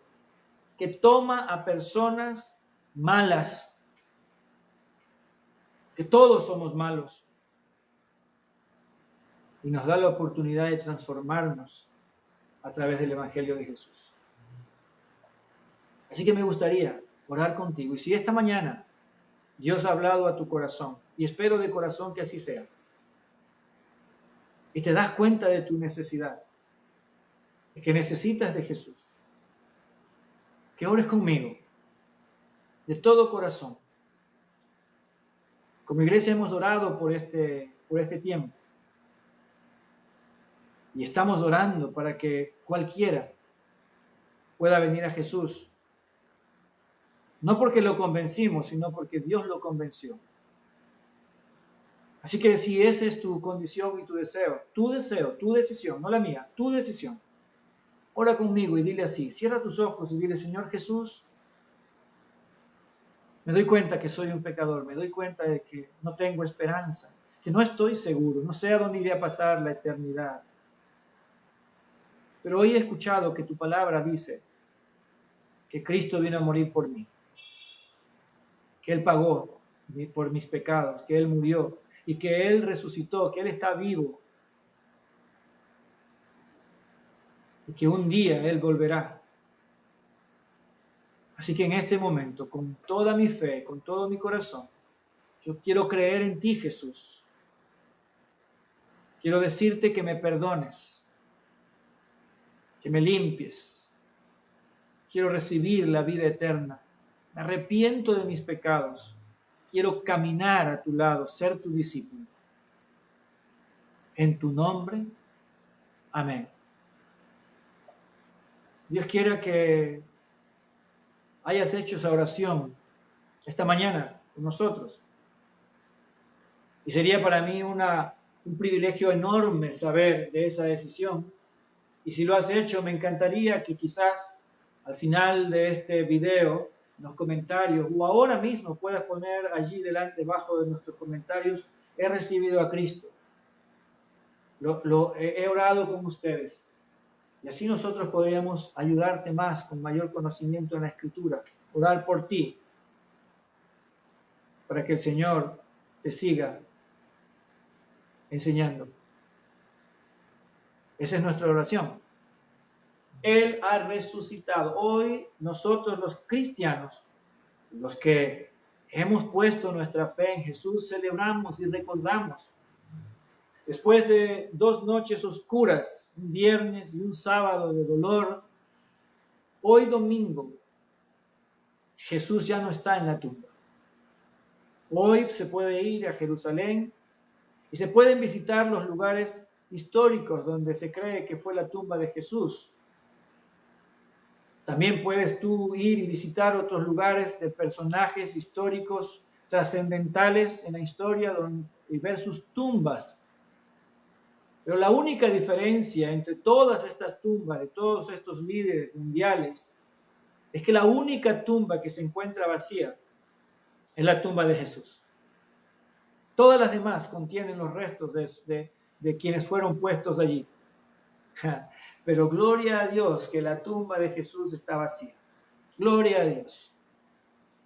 que toma a personas malas, que todos somos malos, y nos da la oportunidad de transformarnos a través del Evangelio de Jesús. Así que me gustaría orar contigo, y si esta mañana Dios ha hablado a tu corazón, Y espero de corazón que así sea. Y te das cuenta de tu necesidad, de que necesitas de Jesús. Que ores conmigo, de todo corazón. Como iglesia hemos orado por este tiempo. Y estamos orando para que cualquiera pueda venir a Jesús. No porque lo convencimos, sino porque Dios lo convenció. Así que si esa es tu condición y tu deseo, tu decisión, no la mía, tu decisión, ora conmigo y dile así, cierra tus ojos y dile, Señor Jesús, me doy cuenta que soy un pecador, me doy cuenta de que no tengo esperanza, que no estoy seguro, no sé a dónde iré a pasar la eternidad. Pero hoy he escuchado que tu palabra dice que Cristo vino a morir por mí, que Él pagó por mis pecados, que Él murió y que Él resucitó, que Él está vivo y que un día Él volverá. Así que en este momento, con toda mi fe, con todo mi corazón, yo quiero creer en ti, Jesús. Quiero decirte que me perdones, que me limpies. Quiero recibir la vida eterna. Me arrepiento de mis pecados. Quiero caminar a tu lado, ser tu discípulo. En tu nombre, amén. Dios quiera que hayas hecho esa oración esta mañana con nosotros. Y sería para mí un privilegio enorme saber de esa decisión. Y si lo has hecho, me encantaría que quizás al final de este video, en los comentarios, o ahora mismo puedas poner allí debajo de nuestros comentarios, he recibido a Cristo. He orado con ustedes. Y así nosotros podríamos ayudarte más, con mayor conocimiento en la Escritura, orar por ti, para que el Señor te siga enseñando. Esa es nuestra oración. Él ha resucitado. Hoy nosotros los cristianos, los que hemos puesto nuestra fe en Jesús, celebramos y recordamos. Después de 2 noches oscuras, un viernes y un sábado de dolor, hoy domingo, Jesús ya no está en la tumba. Hoy se puede ir a Jerusalén y se pueden visitar los lugares históricos donde se cree que fue la tumba de Jesús. También puedes tú ir y visitar otros lugares de personajes históricos trascendentales en la historia y ver sus tumbas. Pero la única diferencia entre todas estas tumbas de todos estos líderes mundiales es que la única tumba que se encuentra vacía es la tumba de Jesús. Todas las demás contienen los restos de quienes fueron puestos allí. Pero gloria a Dios que la tumba de Jesús está vacía. Gloria a Dios.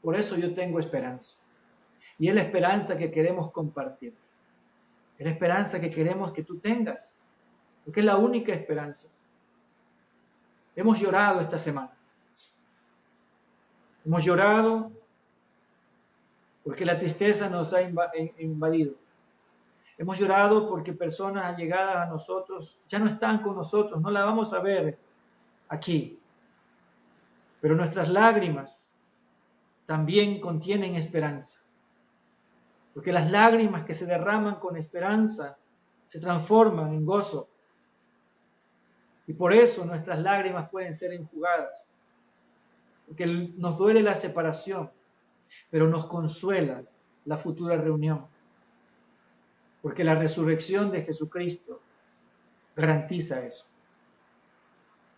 Por eso yo tengo esperanza. Y es la esperanza que queremos compartir. Es la esperanza que queremos que tú tengas. Porque es la única esperanza. Hemos llorado esta semana. Hemos llorado porque la tristeza nos ha invadido. Hemos llorado porque personas allegadas a nosotros ya no están con nosotros, no la vamos a ver aquí. Pero nuestras lágrimas también contienen esperanza. Porque las lágrimas que se derraman con esperanza se transforman en gozo. Y por eso nuestras lágrimas pueden ser enjugadas. Porque nos duele la separación, pero nos consuela la futura reunión. Porque la resurrección de Jesucristo garantiza eso.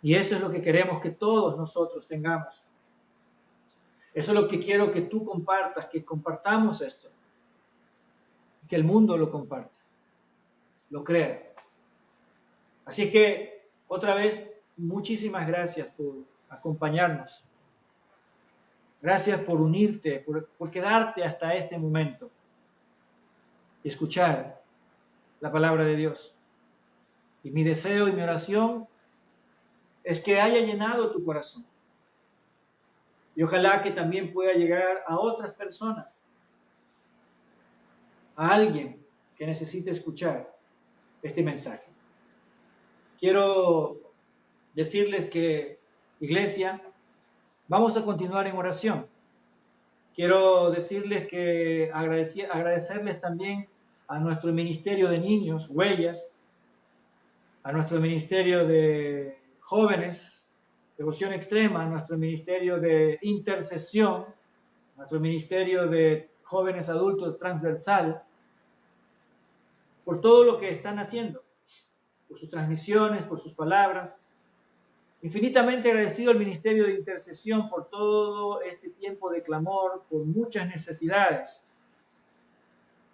Y eso es lo que queremos que todos nosotros tengamos. Eso es lo que quiero que tú compartas, que compartamos esto. Que el mundo lo comparta, lo crea. Así que, otra vez, muchísimas gracias por acompañarnos. Gracias por unirte, por quedarte hasta este momento y escuchar la palabra de Dios. Y mi deseo y mi oración es que haya llenado tu corazón. Y ojalá que también pueda llegar a otras personas. a alguien que necesite escuchar este mensaje. Quiero decirles que, iglesia, vamos a continuar en oración. Quiero decirles que agradecerles también a nuestro ministerio de niños, Huellas, a nuestro ministerio de jóvenes, devoción extrema, a nuestro ministerio de intercesión, a nuestro ministerio de jóvenes adultos transversal, por todo lo que están haciendo, por sus transmisiones, por sus palabras. Infinitamente agradecido al Ministerio de Intercesión por todo este tiempo de clamor, por muchas necesidades.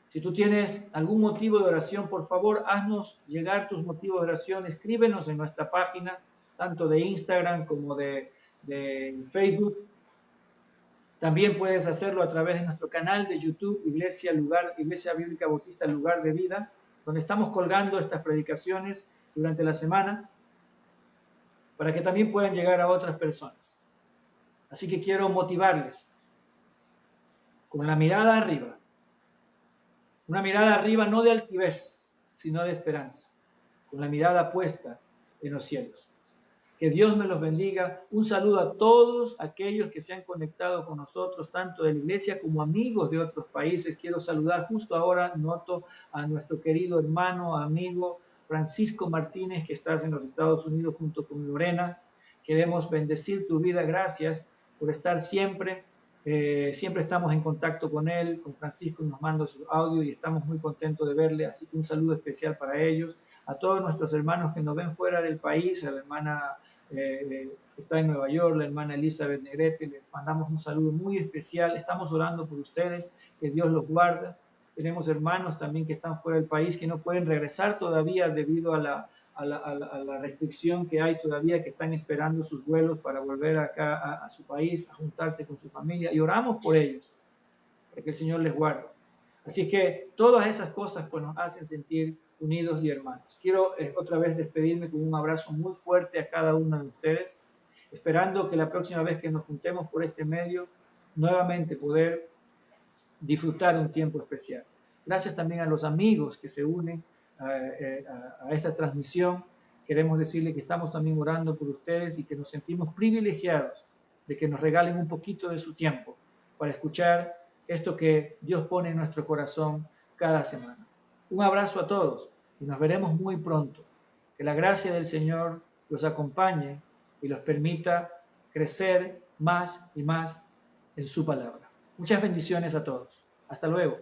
Si tú tienes algún motivo de oración, por favor, haznos llegar tus motivos de oración, escríbenos en nuestra página, tanto de Instagram como de Facebook. También puedes hacerlo a través de nuestro canal de YouTube, Iglesia Bíblica Bautista Lugar de Vida, donde estamos colgando estas predicaciones durante la semana, para que también puedan llegar a otras personas. Así que quiero motivarles con la mirada arriba. Una mirada arriba no de altivez, sino de esperanza. Con la mirada puesta en los cielos. Que Dios me los bendiga. Un saludo a todos aquellos que se han conectado con nosotros, tanto de la iglesia como amigos de otros países. Quiero saludar justo ahora, noto a nuestro querido hermano, amigo Francisco Martínez, que estás en los Estados Unidos junto con Lorena. Queremos bendecir tu vida. Gracias por estar siempre. Siempre estamos en contacto con él, con Francisco, nos manda su audio y estamos muy contentos de verle. Así que un saludo especial para ellos. A todos nuestros hermanos que nos ven fuera del país, a la hermana que está en Nueva York, la hermana Elizabeth Negrete, les mandamos un saludo muy especial. Estamos orando por ustedes, que Dios los guarde. Tenemos hermanos también que están fuera del país, que no pueden regresar todavía debido a la restricción que hay todavía, que están esperando sus vuelos para volver acá a su país, a juntarse con su familia, y oramos por ellos, para que el Señor les guarde. Así que todas esas cosas pues, nos hacen sentir unidos y hermanos. Quiero otra vez despedirme con un abrazo muy fuerte a cada uno de ustedes, esperando que la próxima vez que nos juntemos por este medio, nuevamente poder disfrutar un tiempo especial. Gracias también a los amigos que se unen a esta transmisión. Queremos decirle que estamos también orando por ustedes y que nos sentimos privilegiados de que nos regalen un poquito de su tiempo para escuchar esto que Dios pone en nuestro corazón cada semana. Un abrazo a todos y nos veremos muy pronto. Que la gracia del Señor los acompañe y los permita crecer más y más en su palabra. Muchas bendiciones a todos. Hasta luego.